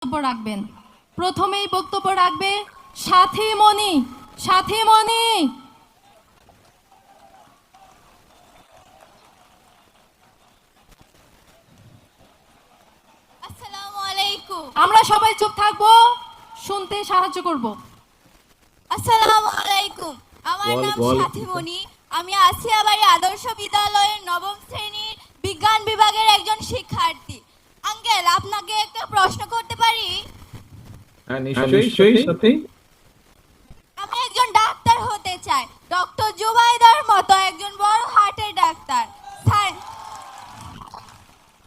বক্তব্য রাখবেন। প্রথমেই বক্তব্য রাখবে সাথী মণি। সাথী মণি, আসসালামু আলাইকুম। আমরা সবাই চুপ থাকবো, শুনতে সাহায্য করব। আসসালামু আলাইকুম। আমার নাম ওয়ালাইকুম সাথী মণি। আমি আসিয়াবাড়ি আদর্শ বিদ্যালয়ের নবম শ্রেণীর বিজ্ঞান বিভাগের একজন শিক্ষার্থী। আঙ্কেল, আপনাকে একটা প্রশ্ন করতে পারি? হ্যাঁ, নিশ্চয়ই সাথী। আমি একজন ডাক্তার হতে চাই, ডক্টর জুবাইদার মতো একজন বড় হার্টের ডাক্তার।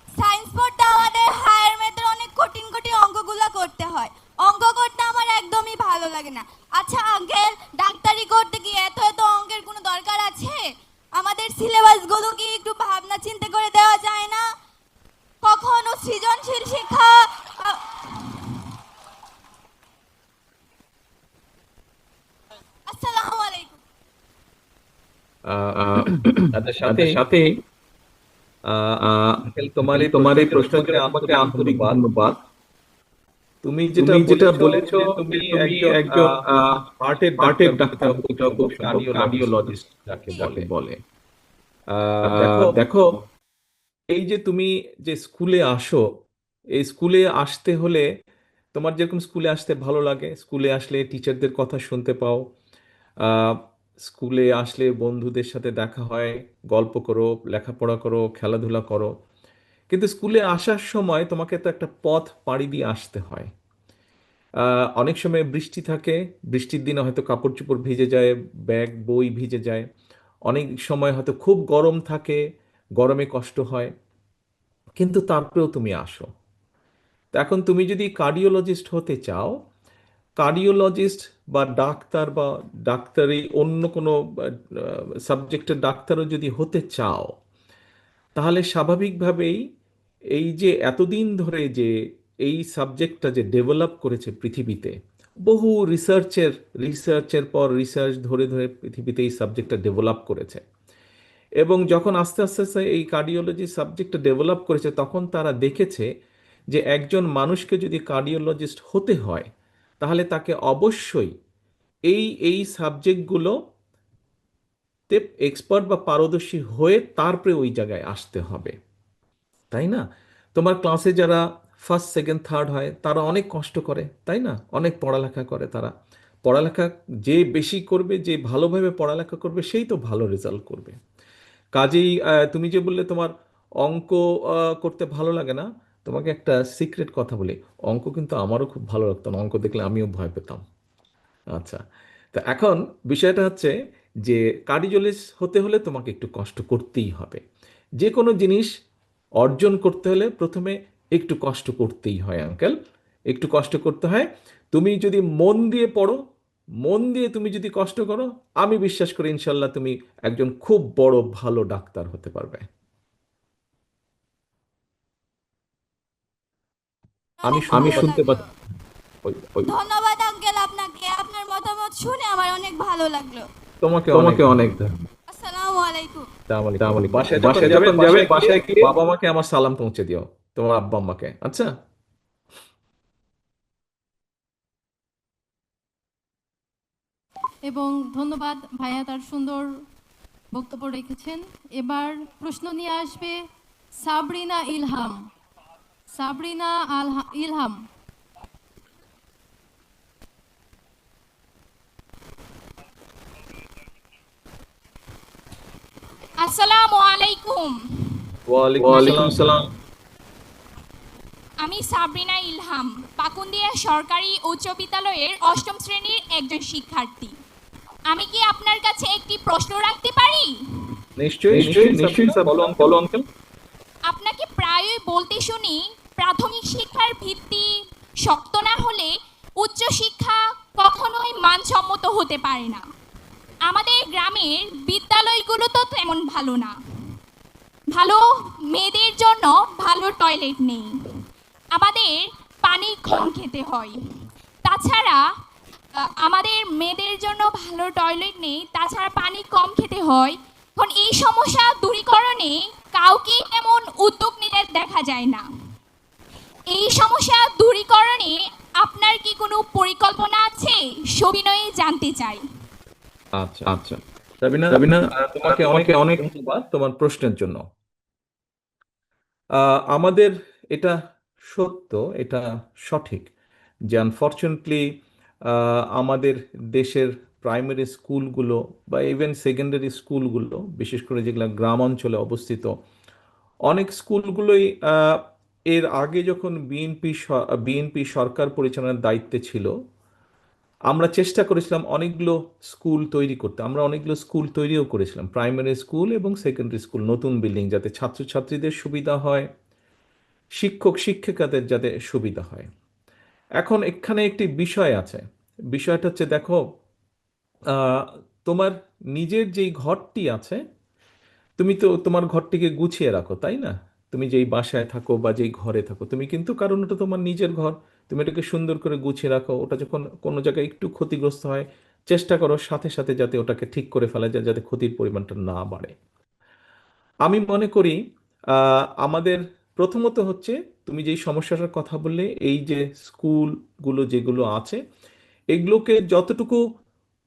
সায়েন্স পড়তে আমাদের হায়ার ম্যাথের অনেক কঠিন কঠিন অঙ্কগুলো করতে হয়। অঙ্ক করতে আমার একদমই ভালো লাগে না। আচ্ছা আঙ্কেল, ডাক্তারি করতে গিয়ে এত এত অঙ্কের কোনো দরকার আছে? আমাদের সিলেবাসগুলো কি একটু ভাবনা চিন্তা করে দেওয়া যায় না? কখনো সৃজনশীল শিক্ষা আসসালামু আলাইকুম। তাদের সাথে আঙ্কেল, তোমার এই প্রশ্নের জন্য আমাকে আন্তরিক ধন্যবাদ। তুমি যেটা বলেছো যে তুমি একজন হার্টের ডাক্তার হতে চাও, খুব সম্ভব কার্ডিওলজিস্ট যাকে বলে। দেখো, এই যে তুমি যে স্কুলে আসো, এই স্কুলে আসতে হলে তোমার যেরকম স্কুলে আসতে ভালো লাগে, স্কুলে আসলে টিচারদের কথা শুনতে পাও, আহ, স্কুলে আসলে বন্ধুদের সাথে দেখা হয়, গল্প করো, লেখাপড়া করো, খেলাধুলা করো। কিন্তু স্কুলে আসার সময় তোমাকে তো একটা পথ পাড়ি দিয়ে আসতে হয়। অনেক সময় বৃষ্টি থাকে, বৃষ্টির দিনে হয়তো কাপড় চোপড় ভিজে যায়, ব্যাগ বই ভিজে যায়। অনেক সময় হয়তো খুব গরম থাকে, গরমে কষ্ট হয়, কিন্তু তারপরেও তুমি আসো। তো এখন তুমি যদি কার্ডিওলজিস্ট হতে চাও, কার্ডিওলজিস্ট বা ডাক্তার বা ডাক্তারি অন্য কোনো সাবজেক্টের ডাক্তারও যদি হতে চাও, তাহলে স্বাভাবিকভাবেই এই যে এতদিন ধরে যে এই সাবজেক্টটা যে ডেভেলপ করেছে পৃথিবীতে, বহু রিসার্চের পর রিসার্চ ধরে ধরে পৃথিবীতে এই সাবজেক্টটা ডেভেলপ করেছে। এবং যখন আস্তে আস্তে আস্তে এই কার্ডিওলজি সাবজেক্টটা ডেভেলপ করেছে, তখন তারা দেখেছে যে একজন মানুষকে যদি কার্ডিওলজিস্ট হতে হয়, তাহলে তাকে অবশ্যই এই সাবজেক্টগুলোতে এক্সপার্ট বা পারদর্শী হয়ে তারপরে ওই জায়গায় আসতে হবে, তাই না? তোমার ক্লাসে যারা ফার্স্ট সেকেন্ড থার্ড হয়, তারা অনেক কষ্ট করে, তাই না? অনেক পড়ালেখা করে তারা। পড়ালেখা যে বেশি করবে, যে ভালোভাবে পড়ালেখা করবে, সেই তো ভালো রেজাল্ট করবে। কাজেই তুমি যে বললে তোমার অঙ্ক করতে ভালো লাগে না, তোমাকে একটা সিক্রেট কথা বলি, অঙ্ক কিন্তু আমারও খুব ভালো লাগতো না, অঙ্ক দেখলে আমিও ভয় পেতাম। আচ্ছা, তো এখন বিষয়টা হচ্ছে যে কার্ডিওলজিস্ট হতে হলে তোমাকে একটু কষ্ট করতেই হবে। যে কোনো জিনিস অর্জন করতে হলে প্রথমে একটু কষ্ট করতেই হয় আঙ্কেল, একটু কষ্ট করতে হয়। তুমি যদি মন দিয়ে পড়ো, মন দিয়ে তুমি যদি কষ্ট করো, আমি বিশ্বাস করি ইনশাল্লাহ তুমি একজন খুব বড় ভালো ডাক্তার হতে পারবে। আমি অনেক আমি ভালো শুনতে লাগলো। পাচ্ছি। ওই ওই ধন্যবাদ আঙ্কেল আপনাকে। আপনার মতামত শুনে আমার অনেক ভালো লাগলো। তোমাকে অনেক তোমাকে অনেক ধন্যবাদ। আসসালামু আলাইকুম। আসসালামু আলাইকুম। ধন্যবাদ। বাসায় যখন বাসায় যাবে, যখন যাবে বাসায় গিয়ে বাবা মাকে আমার সালাম পৌঁছে দিও, তোমার আব্বা আম্মাকে। আচ্ছা। এবং ধন্যবাদ, ভাইয়া তার সুন্দর বক্তব্য রেখেছেন। এবার প্রশ্ন নিয়ে আসবে সাবরিনা ইলহাম। সাবরিনা ইলহাম। আসসালামু আলাইকুম। ওয়ালাইকুম আসসালাম। আমি সাবরিনা ইলহাম, পাকুন্দিয়া সরকারি উচ্চ বিদ্যালয়ের অষ্টম শ্রেণীর একজন শিক্ষার্থী। আমি কি আপনার কাছে একটি প্রশ্ন রাখতে পারি? নিশ্চয়ই নিশ্চয়ই স্যার, বলো আঙ্কেল। আপনাকে প্রায়ই বলতে শুনি, প্রাথমিক শিক্ষার ভিত্তি শক্ত না হলে উচ্চ শিক্ষা কখনোই মানসম্মত হতে পারে না। আমাদের গ্রামের বিদ্যালয়গুলো তো তেমন ভালো না। ভালো মেয়েদের জন্য ভালো টয়লেট নেই, আমাদের পানি কম খেতে হয়। তাছাড়া আমাদের মেয়েদের জন্য ভালো টয়লেট নেই, তাছাড়া পানি কম খেতে হয়। এখন এই সমস্যা দূরীকরণে কাউকে তেমন উদ্যোগ নিতে দেখা যায় না। এই সমস্যা দূরীকরণে আপনার কি কোনো পরিকল্পনা আছে সবিনয়ে জানতে চাই। আচ্ছা আচ্ছা, রাবিনা, তোমাকে অনেক অনেক ধন্যবাদ তোমার প্রশ্নের জন্য। আমাদের এটা সত্য, এটা সঠিক যে আনফর্চুনেটলি আমাদের দেশের প্রাইমারি স্কুলগুলো বা ইভেন সেকেন্ডারি স্কুলগুলো, বিশেষ করে যেগুলো গ্রাম অঞ্চলে অবস্থিত, অনেক স্কুলগুলোই এর আগে যখন বিএনপি সরকার পরিচালনার দায়িত্বে ছিল, আমরা চেষ্টা করেছিলাম অনেকগুলো স্কুল তৈরি করতে। আমরা অনেকগুলো স্কুল তৈরিও করেছিলাম, প্রাইমারি স্কুল এবং সেকেন্ডারি স্কুল, নতুন বিল্ডিং, যাতে ছাত্রছাত্রীদের সুবিধা হয়, শিক্ষক শিক্ষিকাদের যাতে সুবিধা হয়। এখন এখানে একটি বিষয় আছে। বিষয়টা হচ্ছে, দেখো, আহ, তোমার নিজের যেই ঘরটি আছে, তুমি তো তোমার ঘরটিকে গুছিয়ে রাখো, তাই না? তুমি যেই বাসায় থাকো বা যেই ঘরে থাকো, তুমি কিন্তু, কারণ ওটা তোমার নিজের ঘর, তুমি এটাকে সুন্দর করে গুছিয়ে রাখো। ওটা যখন কোনো জায়গায় একটু ক্ষতিগ্রস্ত হয়, চেষ্টা করো সাথে সাথে যাতে ওটাকে ঠিক করে ফেলা যায়, যাতে ক্ষতির পরিমাণটা না বাড়ে। আমি মনে করি আমাদের প্রথমত হচ্ছে, তুমি যেই সমস্যাটার কথা বললে, এই যে স্কুলগুলো যেগুলো আছে, এগুলোকে যতটুকু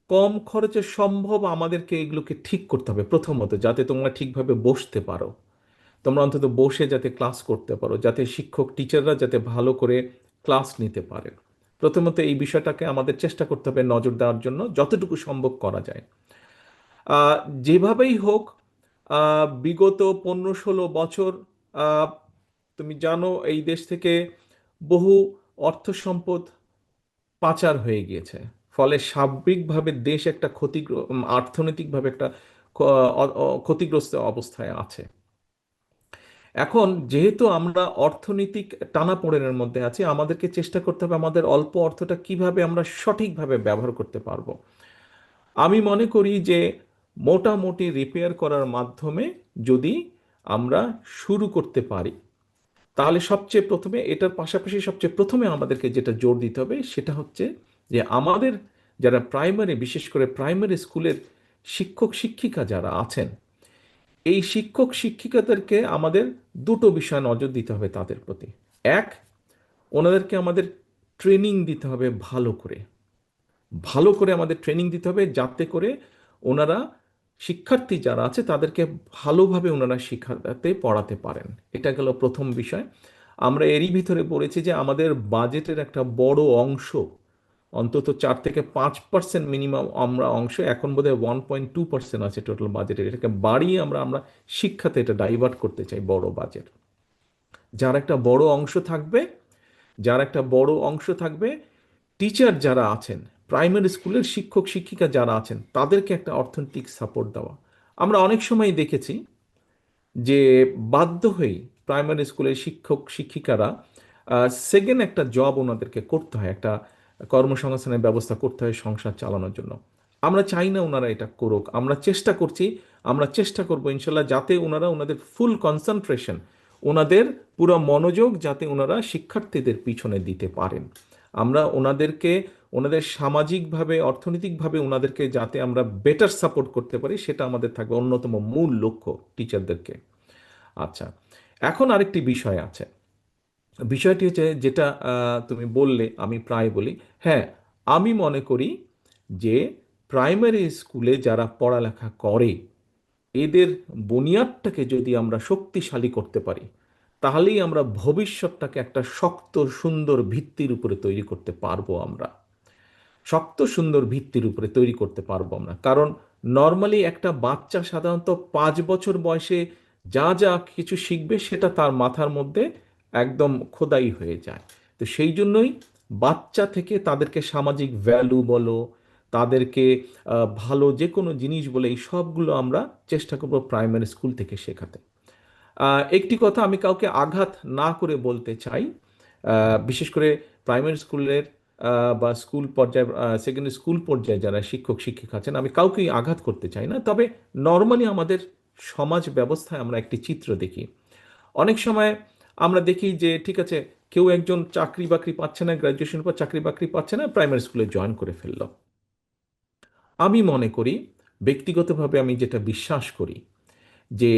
কম খরচে সম্ভব আমাদেরকে এগুলোকে ঠিক করতে হবে প্রথমত, যাতে তোমরা ঠিকভাবে বসতে পারো, তোমরা অন্তত বসে যাতে ক্লাস করতে পারো, যাতে শিক্ষক টিচাররা যাতে ভালো করে ক্লাস নিতে পারে। প্রথমত এই বিষয়টাকে আমাদের চেষ্টা করতে হবে নজর দেওয়ার জন্য, যতটুকু সম্ভব করা যায়। আহ, যেভাবেই হোক, বিগত 15-16 বছর, আহ, তুমি জানো, এই দেশ থেকে বহু অর্থ সম্পদ পাচার হয়ে গিয়েছে। ফলে সার্বিকভাবে দেশ একটা অর্থনৈতিকভাবে একটা ক্ষতিগ্রস্ত অবস্থায় আছে। এখন যেহেতু আমরা অর্থনৈতিক টানাপোড়েনের মধ্যে আছি, আমাদেরকে চেষ্টা করতে হবে আমাদের অল্প অর্থটা কিভাবে আমরা সঠিকভাবে ব্যবহার করতে পারবো। আমি মনে করি যে মোটামুটি রিপেয়ার করার মাধ্যমে যদি আমরা শুরু করতে পারি, তাহলে সবচেয়ে প্রথমে, এটার পাশাপাশি সবচেয়ে প্রথমে আমাদেরকে যেটা জোর দিতে হবে সেটা হচ্ছে যে আমাদের যারা প্রাইমারি, বিশেষ করে প্রাইমারি স্কুলের শিক্ষক শিক্ষিকা যারা আছেন, এই শিক্ষক শিক্ষিকাদেরকে আমাদের দুটো বিষয় নজর দিতে হবে তাদের প্রতি। এক, ওনাদেরকে আমাদের ট্রেনিং দিতে হবে, ভালো করে ভালো করে আমাদের ট্রেনিং দিতে হবে, যাতে করে ওনারা, শিক্ষার্থী যারা আছে তাদেরকে ভালোভাবে ওনারা শিক্ষাতে পড়াতে পারেন। এটা গেল প্রথম বিষয়। আমরা এরই ভিতরে পড়েছি যে আমাদের বাজেটের একটা বড় অংশ, অন্তত 4 থেকে 5% মিনিমাম আমরা অংশ, এখন বোধহয় 1.2% আছে টোটাল বাজেটের, এটাকে বাড়িয়ে আমরা আমরা শিক্ষাতে এটা ডাইভার্ট করতে চাই, বড় বাজেট। যার একটা বড় অংশ থাকবে, যার একটা বড় অংশ থাকবে টিচার যারা আছেন, প্রাইমারি স্কুলের শিক্ষক শিক্ষিকা যারা আছেন, তাদেরকে একটা অর্থনৈতিক সাপোর্ট দেওয়া। আমরা অনেক সময় দেখেছি যে বাধ্য হয়েই প্রাইমারি স্কুলের শিক্ষক শিক্ষিকারা সেকেন্ড একটা জব ওনাদেরকে করতে হয়, একটা কর্মসংস্থানের ব্যবস্থা করতে হয় সংসার চালানোর জন্য। আমরা চাই না ওনারা এটা করুক, আমরা চেষ্টা করছি, আমরা চেষ্টা করবো ইনশাল্লাহ, যাতে ওনারা ওনাদের ফুল কনসেন্ট্রেশন, ওনাদের পুরো মনোযোগ যাতে ওনারা শিক্ষার্থীদের পিছনে দিতে পারেন। আমরা ওনাদেরকে, ওনাদের সামাজিকভাবে অর্থনৈতিকভাবে ওনাদেরকে যাতে আমরা বেটার সাপোর্ট করতে পারি, সেটা আমাদের থাকবে অন্যতম মূল লক্ষ্য টিচারদেরকে। আচ্ছা, এখন আরেকটি বিষয় আছে। বিষয়টি হচ্ছে যেটা তুমি বললে, আমি প্রায় বলি, হ্যাঁ, আমি মনে করি যে প্রাইমারি স্কুলে যারা পড়ালেখা করে, এদের বুনিয়াদটাকে যদি আমরা শক্তিশালী করতে পারি, তাহলেই আমরা ভবিষ্যৎটাকে একটা শক্ত সুন্দর ভিত্তির উপরে তৈরি করতে পারবো। আমরা শক্ত সুন্দর ভিত্তির উপরে তৈরি করতে পারবো আমরা, কারণ নর্মালি একটা বাচ্চা সাধারণত 5 বছর বয়সে যা যা কিছু শিখবে সেটা তার মাথার মধ্যে একদম খোদাই হয়ে যায়। তো সেই জন্যই বাচ্চা থেকে তাদেরকে সামাজিক ভ্যালু বলো, তাদেরকে ভালো যে কোনো জিনিস বলে, এই সবগুলো আমরা চেষ্টা করবো প্রাইমারি স্কুল থেকে শেখাতে। একটি কথা আমি কাউকে আঘাত না করে বলতে চাই, বিশেষ করে প্রাইমারি স্কুলের বা স্কুল পর্যায়ে, সেকেন্ডারি স্কুল পর্যায়ে যারা শিক্ষক শিক্ষিকা আছেন, আমি কাউকেই আঘাত করতে চাই না। তবে নর্মালি আমাদের সমাজ ব্যবস্থায় আমরা একটি চিত্র দেখি। অনেক সময় আমরা দেখি যে ঠিক আছে, কেউ একজন চাকরি বাকরি পাচ্ছে না, গ্র্যাজুয়েশন পর চাকরি বাকরি পাচ্ছে না, প্রাইমারি স্কুলে জয়েন করে ফেললো। আমি মনে করি, ব্যক্তিগতভাবে আমি যেটা বিশ্বাস করি, যে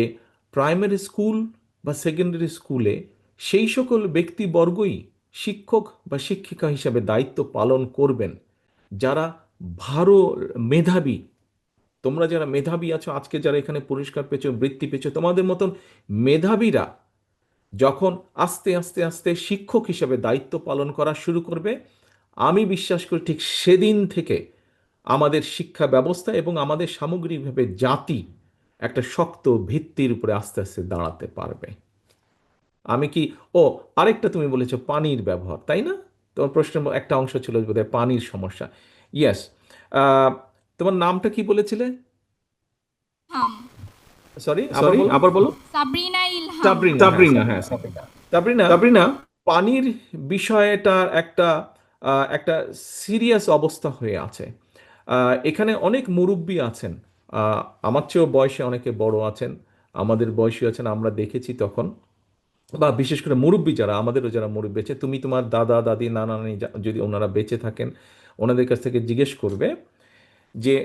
প্রাইমারি স্কুল বা সেকেন্ডারি স্কুলে সেই সকল ব্যক্তিবর্গই শিক্ষক বা শিক্ষিকা হিসাবে দায়িত্ব পালন করবেন যারা ভালো মেধাবী। তোমরা যারা মেধাবী আছো, আজকে যারা এখানে পুরস্কার পেয়েছো, বৃত্তি পেয়েছো, তোমাদের মতন মেধাবীরা যখন আস্তে আস্তে আস্তে শিক্ষক হিসেবে দায়িত্ব পালন করা শুরু করবে, আমি বিশ্বাস করি ঠিক সেদিন থেকে আমাদের শিক্ষা ব্যবস্থা এবং আমাদের সামগ্রিকভাবে জাতি একটা শক্ত ভিত্তির উপরে আস্তে আস্তে দাঁড়াতে পারবে। আমি কি, ও আরেকটা তুমি বলেছো পানির ব্যবহার, তাই না? তোমার প্রশ্নের একটা অংশ ছিল বোধহয় পানির সমস্যা। ইয়েস। তোমার নামটা কি বলেছিলে? হাম সরি, আবার বলো। সাবরিনা ইলহাম। সাবরিনা, সাবরিনা, হ্যাঁ সাবরিনা। সাবরিনা, সাবরিনা, পানির বিষয়টা একটা একটা সিরিয়াস অবস্থা হয়ে আছে। এখানে অনেক মুরব্বি আছেন, আমার চেয়েও বয়সে অনেকে বড় আছেন, আমাদের বয়সী আছেন, আমরা দেখেছি তখন। বা বিশেষ করে মুরব্বি যারা, আমাদেরও যারা মুরব্বি আছে, তুমি তোমার দাদা দাদি নানা নানি যদি ওনারা বেঁচে থাকেন, ওনাদের কাছ থেকে জিজ্ঞেস করবে যে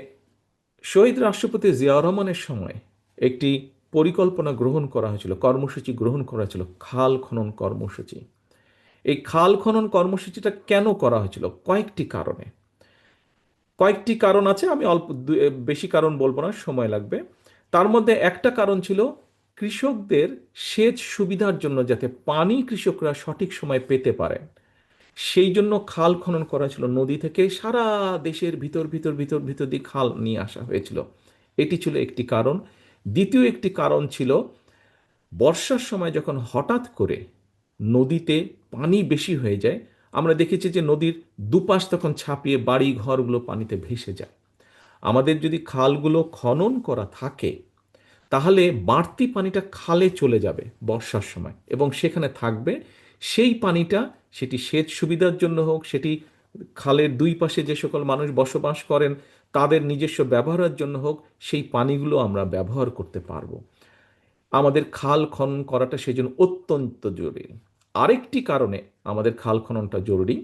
শহীদ রাষ্ট্রপতি জিয়াউর রহমানের সময় একটি পরিকল্পনা গ্রহণ করা হয়েছিল, কর্মসূচি গ্রহণ করা হয়েছিল, খাল খনন কর্মসূচি। এই খাল খনন কর্মসূচিটা কেন করা হয়েছিল? কয়েকটি কারণ আছে, আমি অল্প বেশি কারণ বলবো না, সময় লাগবে। তার মধ্যে একটা কারণ ছিল কৃষকদের সেচ সুবিধার জন্য, যাতে পানি কৃষকরা সঠিক সময় পেতে পারে, সেই জন্য খাল খনন করা ছিল। নদী থেকে সারা দেশের ভিতর ভিতর ভিতর ভিতর দিয়ে খাল নিয়ে আসা হয়েছিল। এটি ছিল একটি কারণ। দ্বিতীয় একটি কারণ ছিল বর্ষার সময় যখন হঠাৎ করে নদীতে পানি বেশি হয়ে যায়, আমরা দেখেছি যে নদীর দুপাশ তখন ছাপিয়ে বাড়ি ঘরগুলো পানিতে ভেসে যায়। আমাদের যদি খালগুলো খনন করা থাকে, তাহলে বাড়তি পানিটা খালে চলে যাবে বর্ষার সময় এবং সেখানে থাকবে। সেই পানিটা, সেটি সেচ সুবিধার জন্য হোক, সেটি খালের দুই পাশে যে সকল মানুষ বসবাস করেন তাদের নিজস্ব ব্যবহারের জন্য হোক, সেই পানিগুলো আমরা ব্যবহার করতে পারবো। আমাদের খাল খনন করাটা সেই জন্য অত্যন্ত জরুরি। আরেকটি কারণে আমাদের খাল খননটা জরুরি,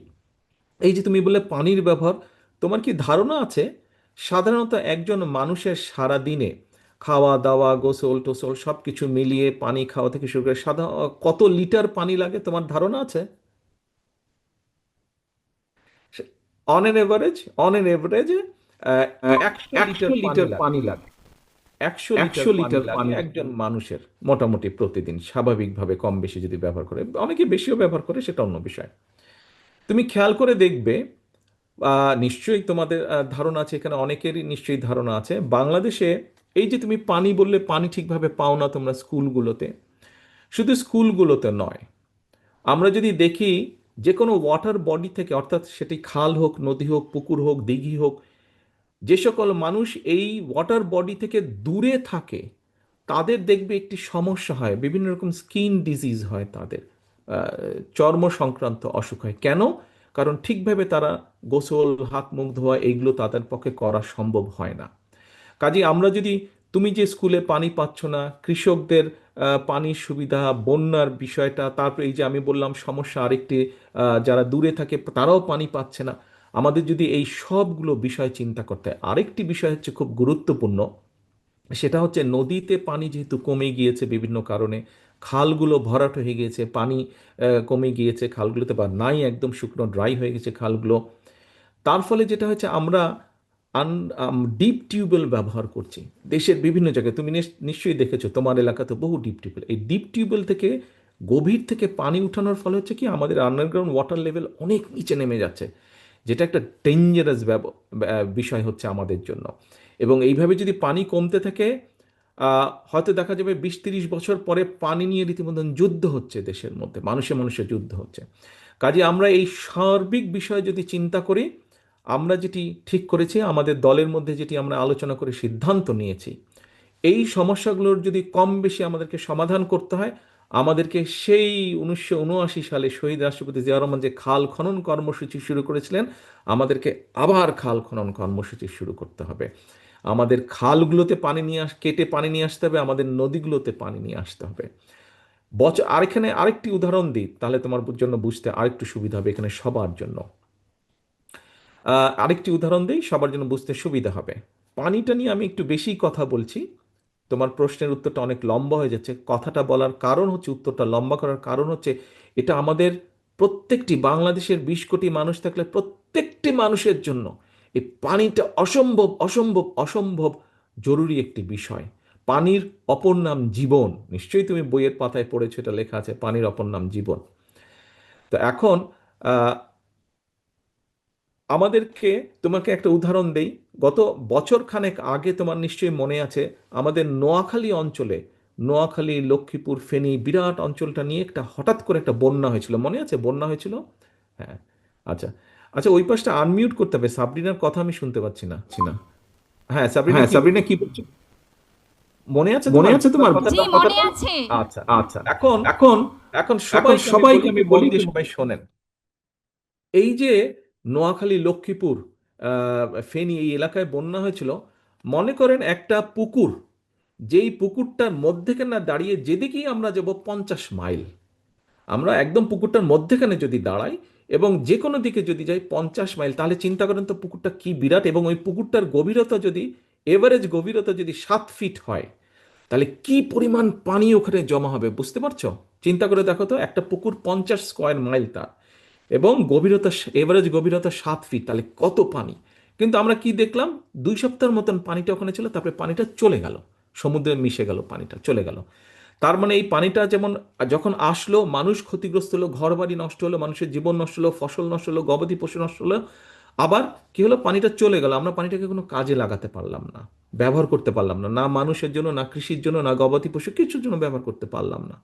এই যে তুমি বললে পানির ব্যবহার, তোমার কি ধারণা আছে সাধারণত একজন মানুষের সারা দিনে খাওয়া দাওয়া, গোসল টোসল সব কিছু মিলিয়ে পানি খাওয়া থেকে শুরু করে কত লিটার পানি লাগে? তোমার ধারণা আছে? অন এন এভারেজ, একশো লিটার পানি লাগে। 100 লিটার পানি একজন মানুষের মোটামুটি প্রতিদিন স্বাভাবিকভাবে কম বেশি যদি ব্যবহার করে, অনেকে বেশিও ব্যবহার করে, সেটা অন্য বিষয়। তুমি খেয়াল করে দেখবে, নিশ্চয়ই তোমাদের ধারণা আছে, এখানে অনেকেরই নিশ্চয়ই ধারণা আছে, বাংলাদেশে এই যে তুমি পানি বললে, পানি ঠিকভাবে পাও না তোমরা স্কুলগুলোতে। শুধু স্কুলগুলোতে নয়, আমরা যদি দেখি যে কোনো ওয়াটার বডি থেকে, অর্থাৎ সেটি খাল হোক, নদী হোক, পুকুর হোক, দিঘি হোক, যে সকল মানুষ এই ওয়াটার বডি থেকে দূরে থাকে, তাদের দেখবে একটি সমস্যা হয়, বিভিন্ন রকম স্কিন ডিজিজ হয় তাদের, চর্ম সংক্রান্ত অসুখ হয়। কেন? কারণ ঠিকভাবে তারা গোসল, হাত মুখ ধোয়া এইগুলো তাদের পক্ষে করা সম্ভব হয় না। কাজে আমরা যদি, তুমি যে স্কুলে পানি পাচ্ছ না, কৃষকদের পানির সুবিধা, বন্যার বিষয়টা, তারপরে এই যে আমি বললাম সমস্যা আরেকটি, যারা দূরে থাকে তারাও পানি পাচ্ছে না, আমাদের যদি এই সবগুলো বিষয় চিন্তা করতে হয়। আরেকটি বিষয় হচ্ছে খুব গুরুত্বপূর্ণ, সেটা হচ্ছে নদীতে পানি যেহেতু কমে গিয়েছে বিভিন্ন কারণে, খালগুলো ভরাট হয়ে গিয়েছে, পানি কমে গিয়েছে খালগুলোতে, বা নাই, একদম শুকনো ড্রাই হয়ে গেছে খালগুলো। তার ফলে যেটা হচ্ছে, আমরা ডিপ টিউবওয়েল ব্যবহার করছি দেশের বিভিন্ন জায়গায়। তুমি নিশ্চয়ই দেখেছো, তোমার এলাকাতে বহু ডিপ টিউবওয়েল। এই ডিপ টিউবওয়েল থেকে, গভীর থেকে পানি উঠানোর ফলে হচ্ছে কি, আমাদের আন্ডারগ্রাউন্ড ওয়াটার লেভেল অনেক নিচে নেমে যাচ্ছে, যেটা একটা ডেঞ্জারাস বিষয় হচ্ছে আমাদের জন্য। এবং এইভাবে যদি পানি কমতে থাকে, হয়তো দেখা যাবে 20-30 বছর পরে পানি নিয়ে রীতিমতো যুদ্ধ হচ্ছে দেশের মধ্যে, মানুষে মানুষে যুদ্ধ হচ্ছে। কাজে আমরা এই সার্বিক বিষয় যদি চিন্তা করি, আমরা যেটি ঠিক করেছি, আমাদের দলের মধ্যে যেটি আমরা আলোচনা করে সিদ্ধান্ত নিয়েছি, এই সমস্যাগুলোর যদি কম বেশি আমাদেরকে সমাধান করতে হয়, আমাদেরকে সেই 1979 সালে শহীদ রাষ্ট্রপতি জিয়াউর রহমান যে খাল খনন কর্মসূচি শুরু করেছিলেন, আমাদেরকে আবার খাল খনন কর্মসূচি শুরু করতে হবে। আমাদের খালগুলোতে পানি নিয়ে কেটে পানি নিয়ে আসতে হবে, আমাদের নদীগুলোতে পানি নিয়ে আসতে হবে। আর এখানে আরেকটি উদাহরণ দিই, তাহলে তোমার জন্য বুঝতে আরেকটু সুবিধা হবে, এখানে সবার জন্য আরেকটি উদাহরণ দিই, সবার জন্য বুঝতে সুবিধা হবে। পানিটা নিয়ে আমি একটু বেশি কথা বলছি, তোমার প্রশ্নের উত্তরটা অনেক লম্বা হয়ে যাচ্ছে। কথাটা বলার কারণ হচ্ছে, উত্তরটা লম্বা করার কারণ হচ্ছে, এটা আমাদের প্রত্যেকটি, বাংলাদেশের 20 কোটি মানুষ থাকলে প্রত্যেকটি মানুষের জন্য এই পানিটা অসম্ভব অসম্ভব অসম্ভব জরুরি একটি বিষয়। পানির অপর নাম জীবন। নিশ্চয়ই তুমি বইয়ের পাতায় পড়েছো, এটা লেখা আছে, পানির অপর নাম জীবন। তো এখন আহ, আমাদেরকে, তোমাকে একটা উদাহরণ দেই। গত বছর খানেক আগে তোমার নিশ্চয়ই মনে আছে, আমাদের নোয়াখালী অঞ্চলে, নোয়াখালী, লক্ষ্মীপুর, ফেনী, বিরাট অঞ্চলটা নিয়ে একটা হঠাৎ করে একটা বন্যা হয়েছিল, মনে আছে? বন্যা হয়েছিল। হ্যাঁ। আচ্ছা, আচ্ছা, ওই পাশটা আনমিউট করতে হবে, সাবরিনার কথা আমি শুনতে পাচ্ছি না। হ্যাঁ, সাবরিনা, সাবরিনা কি বলছো? মনে আছে মনে তোমার আছে তোমার জি কথাটা? মনে আছে। আচ্ছা, আচ্ছা, এখন এখন এখন এখন সবাইকে সবাইকে আমি আমি বলি, বলি একটু সবাই শোনেন। এই যে নোয়াখালী, লক্ষ্মীপুর, ফেনী, এই এলাকায় বন্যা হয়েছিল, মনে করেন একটা পুকুর, যেই পুকুরটার মধ্যেখানে দাঁড়িয়ে যেদিকেই আমরা যাব 50 মাইল, আমরা একদম পুকুরটার মধ্যেখানে যদি দাঁড়াই এবং যে কোনো দিকে যদি যাই 50 মাইল, তাহলে চিন্তা করেন তো পুকুরটা কি বিরাট। এবং ওই পুকুরটার গভীরতা যদি, এভারেজ গভীরতা যদি 7 ফিট হয়, তাহলে কি পরিমাণ পানি ওখানে জমা হবে বুঝতে পারছো? চিন্তা করে দেখো তো, একটা পুকুর 50 স্কোয়ার মাইল তার, এবং গভীরতা, এভারেজ গভীরতা 7 ফিট, তাহলে কত পানি। কিন্তু আমরা কি দেখলাম, 2 সপ্তাহের মতন পানিটা ওখানে ছিল, তারপরে পানিটা চলে গেল, সমুদ্রে মিশে গেল, পানিটা চলে গেল। তার মানে এই পানিটা যেমন যখন আসলো, মানুষ ক্ষতিগ্রস্ত হলো, ঘর বাড়ি নষ্ট হলো, মানুষের জীবন নষ্ট হলো, ফসল নষ্ট হলো, গবাদি পশু নষ্ট হলো। আবার কি হলো, পানিটা চলে গেল, আমরা পানিটাকে কোনো কাজে লাগাতে পারলাম না, ব্যবহার করতে পারলাম না, না মানুষের জন্য, না কৃষির জন্য, না গবাদি পশু কিছুর জন্য ব্যবহার করতে পারলাম না।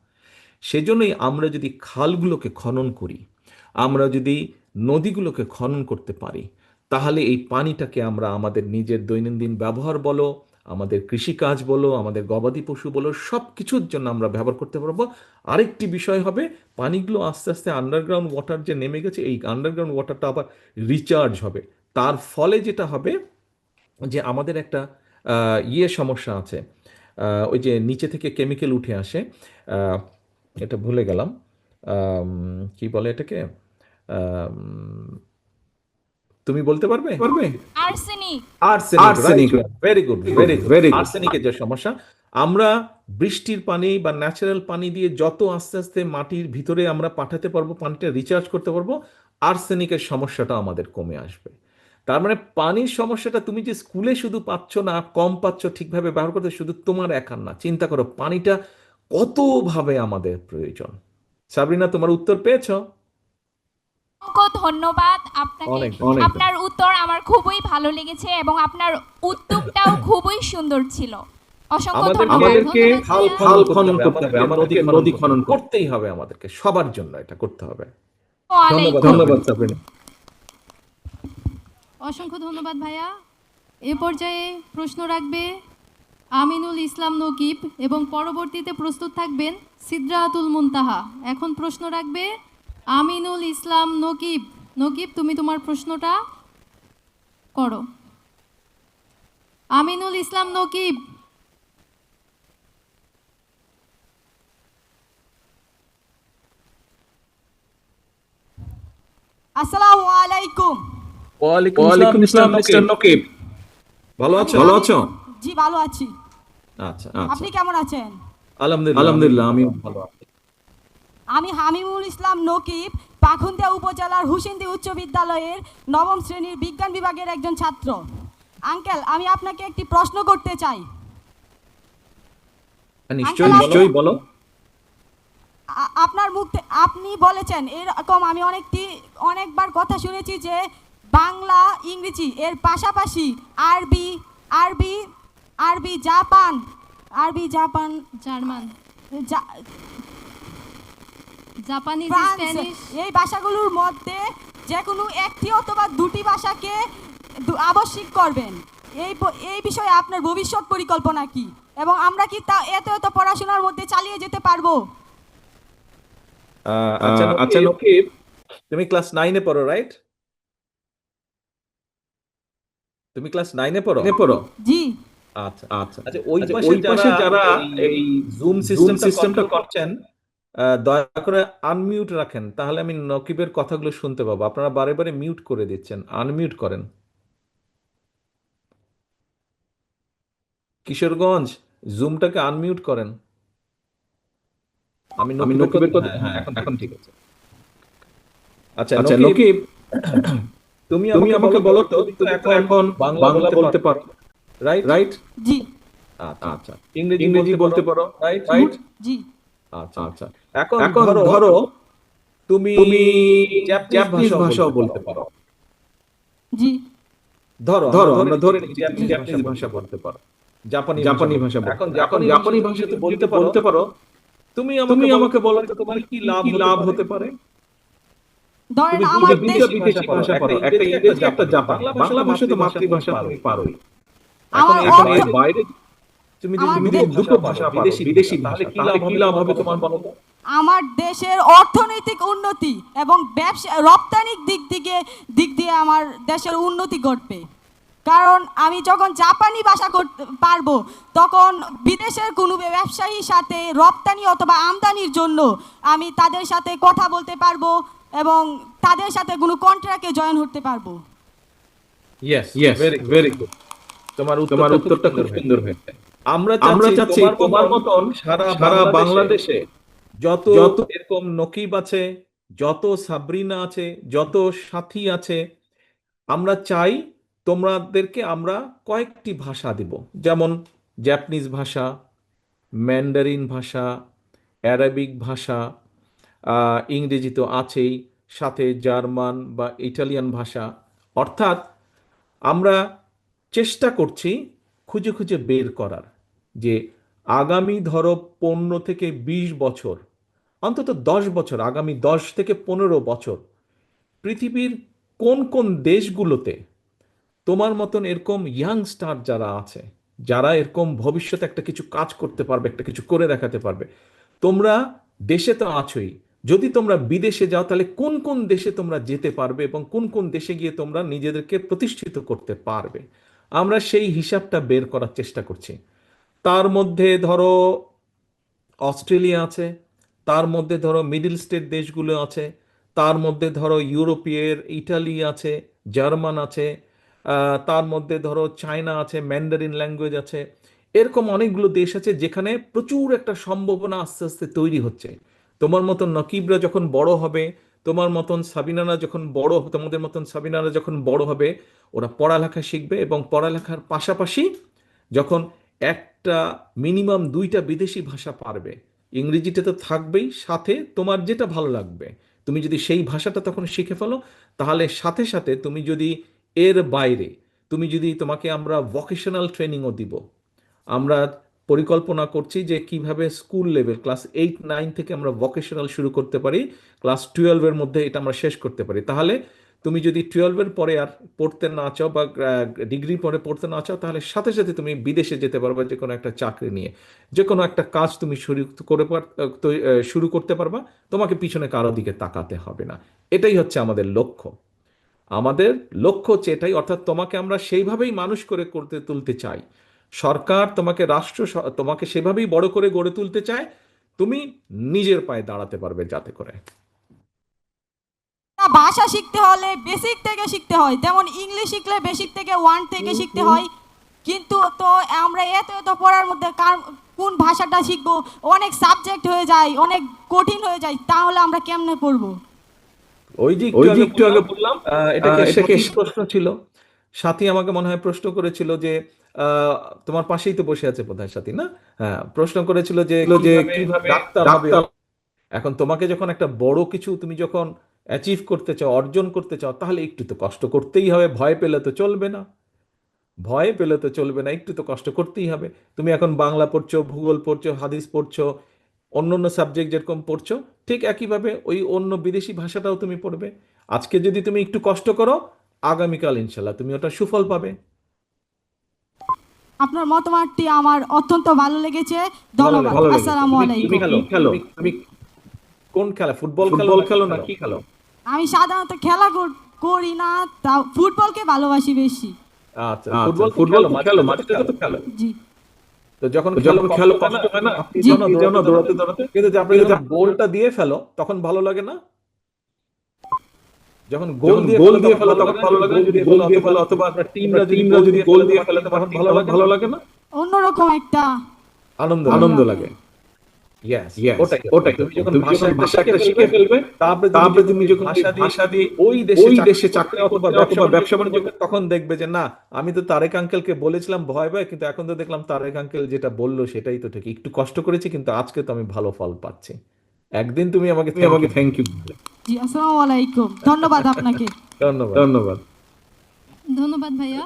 সেজন্যই আমরা যদি খালগুলোকে খনন করি, আমরা যদি নদীগুলোকে খনন করতে পারি, তাহলে এই পানিটাকে আমরা আমাদের নিজের দৈনন্দিন ব্যবহার বলো, আমাদের কৃষিকাজ বলো, আমাদের গবাদি পশু বলো, সব কিছুর জন্য আমরা ব্যবহার করতে পারবো। আরেকটি বিষয় হবে, পানিগুলো আস্তে আস্তে আন্ডারগ্রাউন্ড ওয়াটার যে নেমে গেছে, এই আন্ডারগ্রাউন্ড ওয়াটারটা আবার রিচার্জ হবে। তার ফলে যেটা হবে, যে আমাদের একটা সমস্যা আছে, ওই যে নিচে থেকে কেমিক্যাল উঠে আসে, আহ, এটা ভুলে গেলাম, কি বলে এটাকে, আম, তুমি বলতে পারবে? পারবে arsenic. Arsenic, right. Arsenic, very good, very good. Very good. আর্সেনিকের যে সমস্যা, আমরা বৃষ্টির পানি বা ন্যাচারাল পানি দিয়ে যত আস্তে আস্তে মাটির ভিতরে আমরা পাঠাতে পারবো, পানিটা রিচার্জ করতে পারবো, আর্সেনিকের সমস্যাটা আমাদের কমে আসবে। তার মানে পানির সমস্যাটা তুমি যে স্কুলে শুধু পাচ্ছ না, কম পাচ্ছ, ঠিকভাবে ব্যবহার করতে শুধু তোমার একার না, চিন্তা করো পানিটা কতভাবে আমাদের প্রয়োজন। সাবরিনা, তোমার উত্তর পেয়েছো? অসংখ্য ধন্যবাদ আপনাকে। অনেক অনেক। আপনার উত্তর আমার খুবই ভালো লেগেছে এবং আপনার উদ্যোগটাও খুবই সুন্দর ছিল। অসংখ্য ধন্যবাদ। আমাদেরকে ধন্যবাদ খাল ভাইয়া। খাল খনন খনন করতে হবে, আমাদেরকে নদী খনন করতেই হবে, আমাদেরকে সবার জন্য এটা করতে হবে। ওয়ালাইকুম। ধন্যবাদ সাবরিনা। অসংখ্য ধন্যবাদ ভাইয়া। এ পর্যায়ে প্রশ্ন রাখবে আমিনুল ইসলাম নকিব এবং পরবর্তীতে প্রস্তুত থাকবেন সিদরাতুল মুনতাহা। এখন প্রশ্ন রাখবে আমিনুল ইসলাম নকিব। নকিব, তুমি তোমার প্রশ্নটা করো। আমিনুল ইসলাম নকিব। আসসালামু আলাইকুম। ওয়ালাইকুম আসসালাম মিস্টার নকিব, ভালো আছো? ভালো আছো? জি ভালো আছি। আচ্ছা, আপনি কেমন আছেন? আলহামদুলিল্লাহ, আলহামদুলিল্লাহ, আমি ভালো আছি। আমি হামিমুল ইসলাম নকিব, পাখুন্দিয়া উপজেলার হুসেন্দি উচ্চ বিদ্যালয়ের 9ম শ্রেণীর বিজ্ঞান বিভাগের একজন ছাত্র। আঙ্কেল, আমি আপনাকে একটি প্রশ্ন করতে চাই। নিশ্চয়ই, আঙ্কেল, নিশ্চয়ই বলো। আপনার মুখ আপনি বলেছেন এরকম, আমি অনেকবার কথা শুনেছি যে বাংলা ইংরেজি এর পাশাপাশি আরবি আরবি আরবি জাপান জাপান জার্মান, জা- জাপানিজ, ফ্রান্স, স্প্যানিশ। এই ভাষাগুলোর মধ্যে যে কোনো একটি অথবা দুটি ভাষাকে আবশ্যিক করবেন। এই বিষয়ে আপনার ভবিষ্যৎ পরিকল্পনা কি, এবং আমরা কি তা এত এত পড়াশোনার মধ্যে চালিয়ে যেতে পারবো? আচ্ছা নকিব, তুমি ক্লাস 9-এ পড়ো, রাইট? তুমি ক্লাস 9-এ পড়ো? জি। আচ্ছা, আচ্ছা, আচ্ছা। ওই পাশে যারা এই জুম সিস্টেমটা করছেন, দয়া করে আনমিউট রাখেন, তাহলে আমি নকিবের কথাগুলো শুনতে পাবো। আপনারা বারে বারে মিউট করে দিচ্ছেন, আনমিউট করেন। কিশোরগঞ্জ, জুমটাকে আনমিউট করেন। আমি আমি নকিবের নকিবের কথা, কথা, হ্যাঁ হ্যাঁ এখন ঠিক আছে। আচ্ছা আচ্ছা নকিব, নকিব, তুমি তুমি আমাকে বলো তো, তুমি তো তুমি তো এখন বাংলা বলতে পারো, রাইট? রাইট? জি আচ্ছা, আচ্ছা, ইংরেজি ইংরেজি বলতে পারো, রাইট? রাইট? জি আচ্ছা, আচ্ছা, এখন এখন ধরো ধরো তুমি তুমি জাপানিজ জাপানিজ ভাষাও ভাষাও বলতে বলতে পারো। পারো। জি ধরো ধরো আমরা আমরা ধরে ধরে নিচ্ছি নিচ্ছি তুমি তুমি জাপানিজ জাপানিজ ভাষা ভাষা বলতে বলতে পারো, জাপানি জাপানি ভাষা ভাষা এখন বলতে পারো। এখন জাপানি জাপানি ভাষা ভাষা যদি যদি বলতে পারো, তুমি তুমি আমাকে বলো তো তোমার তোমার কি কি লাভ হতে পারে? পারে? ধরেন তুমি আমার দুটো দেশ বিদেশি ভাষা পারো, একটা ইংরেজি একটা জাপানি। বাংলা ভাষা তো মাতৃভাষা তুমি পারোই। এখন আমার এখন অর্থ- এর বাইরে তুমি যদি আমার তুমি দে- দুটো ভাষা পারো, বিদেশি ভাষা, ভাষা, তাহলে কি লাভ হবে তোমার বলো তো? আমার দেশের অর্থনৈতিক উন্নতি এবং ব্যবসা রপ্তানির দিক দিয়ে আমার দেশের উন্নতি ঘটবে। কারণ আমি যখন জাপানি ভাষা করতে পারবো, তখন বিদেশের কোনো ব্যবসায়ীর সাথে রপ্তানি অথবা আমদানির জন্য আমি তাদের সাথে কথা বলতে পারবো এবং তাদের সাথে কোনো কন্ট্রাক্টে জয়েন হতে পারবো। Yes, yes, very good. তোমার তোমার উত্তরটা খুব সুন্দর হয়েছে। আমরা আমরা চাচ্ছি চাচ্ছি তোমার মতন সারা সারা বাংলাদেশে বাংলাদেশে যত যত এরকম নকিব আছে, যত সাবরিনা আছে, যত সাথী আছে, আমরা চাই তোমাদেরকে আমরা কয়েকটি ভাষা দিব, যেমন জাপানিজ ভাষা, ম্যান্ডারিন ভাষা, অ্যারাবিক ভাষা, ইংরেজি তো আছেই, সাথে জার্মান বা ইটালিয়ান ভাষা। অর্থাৎ আমরা চেষ্টা করছি খুঁজে খুঁজে বের করার যে আগামী ধরো 15 থেকে 20 বছর, অন্তত 10 বছর, আগামী 10 থেকে 15 বছর পৃথিবীর কোন কোন দেশগুলোতে তোমার মতন এরকম ইয়াংস্টার যারা আছে, যারা এরকম ভবিষ্যতে একটা কিছু কাজ করতে পারবে, একটা কিছু করে দেখাতে পারবে। তোমরা দেশে তো আছোই, যদি তোমরা বিদেশে যাও তাহলে কোন কোন দেশে তোমরা যেতে পারবে এবং কোন কোন দেশে গিয়ে তোমরা নিজেদেরকে প্রতিষ্ঠিত করতে পারবে, আমরা সেই হিসাবটা বের করার চেষ্টা করছি। তার মধ্যে ধরো অস্ট্রেলিয়া আছে, তার মধ্যে ধরো মিডল স্টেট দেশগুলো আছে, তার মধ্যে ধরো ইউরোপের ইটালি আছে, জার্মান আছে, তার মধ্যে ধরো চায়না আছে, ম্যান্ডারিন ল্যাঙ্গুয়েজ আছে। এরকম অনেকগুলো দেশ আছে যেখানে প্রচুর একটা সম্ভাবনা আস্তে আস্তে তৈরি হচ্ছে। তোমার মতন নকিবরা যখন বড় হবে, তোমার মতন সাবিনারা যখন বড়, তোমাদের মতন সাবিনারা যখন বড় হবে, ওরা পড়ালেখা শিখবে এবং পড়ালেখার পাশাপাশি যখন একটা মিনিমাম 2টা বিদেশি ভাষা পারবে, ইংরেজিটা তো থাকবেই, সাথে তোমার যেটা ভালো লাগবে তুমি যদি সেই ভাষাটা তখন শিখে ফেলো, তাহলে সাথে সাথে তুমি যদি এর বাইরে তুমি যদি, তোমাকে আমরা ভোকেশনাল ট্রেনিংও দিব। আমরা পরিকল্পনা করছি যে কিভাবে স্কুল লেভেল ক্লাস 8-9 থেকে আমরা ভোকেশনাল শুরু করতে পারি, ক্লাস 12-এর মধ্যে এটা আমরা শেষ করতে পারি। তাহলে তুমি যদি 12-এর পরে আর পড়তে না চাও বা ডিগ্রি পরে পড়তে না চাও, তাহলে সাথে সাথে তুমি বিদেশে যেতে পারবে, যে কোনো একটা চাকরি নিয়ে যে কোনো একটা কাজ তুমি শুরু করতে পারবা, তোমাকে পিছনে কারো দিকে তাকাতে হবে না। এটাই হচ্ছে আমাদের লক্ষ্য। আমাদের লক্ষ্য হচ্ছে এটাই, অর্থাৎ তোমাকে আমরা সেইভাবেই মানুষ করে করতে তুলতে চাই। সরকার তোমাকে, তোমাকে সেভাবেই বড় করে গড়ে তুলতে চায়, তুমি নিজের পায়ে দাঁড়াতে পারবে যাতে করে। ভাষা শিখতে হলে বেসিক থেকে শিখতে হয়, যেমন ইংলিশ শিখলে বেসিক থেকে 1 থেকে শিখতে হয়। কিন্তু তো আমরা এত এত পড়ার মধ্যে কোন ভাষাটা শিখবো, অনেক সাবজেক্ট হয়ে যায়, অনেক কঠিন হয়ে যায়, তাহলে আমরা কেমনে পড়বো? ওই যে একটু আগে বললাম, এটাকে প্রশ্ন ছিল, সাথী আমাকে মনে হয় প্রশ্ন করেছিল যে তোমার পাশেই তো বসে আছে বোধহয় সাথী, না? হ্যাঁ, প্রশ্ন করেছিল যে কিভাবে ডাক্তার হবে। এখন তোমাকে যখন একটা বড় কিছু তুমি যখন অ্যাচিভ করতে চাও, অর্জন করতে চাও, তাহলে একটু তো কষ্ট করতেই হবে। ভয় পেলে তো চলবে না, একটু তো কষ্ট করতেই হবে। তুমি এখন বাংলা পড়ছো, ভূগোল পড়ছো, হাদিস পড়ছো, অন্য অন্য সাবজেক্ট যেরকম পড়ছো, ঠিক একইভাবে ওই অন্য বিদেশি ভাষাটাও তুমি পড়বে। আজকে যদি তুমি একটু কষ্ট করো, আগামীকাল ইনশাল্লাহ তুমি ওটা সুফল পাবে। আপনার মতামতটি আমার অত্যন্ত ভালো লেগেছে, ধন্যবাদ। ভালো লেগেছে। আসসালামু তুমি আলাইকুম। তুমি কোন খেলা, ফুটবল খেলো না কি খেলো? আমি সাধারণত খেলা করি না, তা ফুটবলকে ভালোবাসি বেশি। আচ্ছা, ফুটবল খেলো, মাঠে তো খেলো। জি তো যখন খেলো কষ্ট হয় না, আপনি জি। যেন দৌড়াতে কিন্তু আপনি যখন গোলটা দিয়ে ফেলো তখন ভালো লাগে না? যখন গোল দিয়ে ফেলো তখন ভালো লাগে, যদি গোল দিয়ে ফেলো অথবা আপনার টিমরা যদি গোল দিয়ে ফেলে তখন ভালো লাগে না? অন্যরকম একটা আনন্দ লাগে। Yes, Yes, ওটাই ওটাই। তুমি যখন তুমি ভাষা যখন একটা ভাষা শিখে একটা শিখে ফেলবে, তারপরে তারপরে তুমি তুমি যখন যখন ভাষা দিয়ে ওই ওই দেশে দেশে চাকরি চাকরি করতে করতে অথবা অথবা ব্যবসা ব্যবসা বাণিজ্য বাণিজ্য করতে, তখন দেখবে যে না, আমি তো তারেক আঙ্কেলকে বলেছিলাম ভয় ভয়, কিন্তু এখন তো দেখলাম তারেক আঙ্কেল যেটা বললো সেটাই তো ঠিক। একটু কষ্ট করেছি কিন্তু আজকে তো আমি ভালো ফল পাচ্ছি। একদিন তুমি আমাকে তুমি থ্যাংক আমাকে ইউ। Thank you. জি, আসসালামু আলাইকুম, ধন্যবাদ আপনাকে। ধন্যবাদ। ধন্যবাদ। ধন্যবাদ ভাইয়া।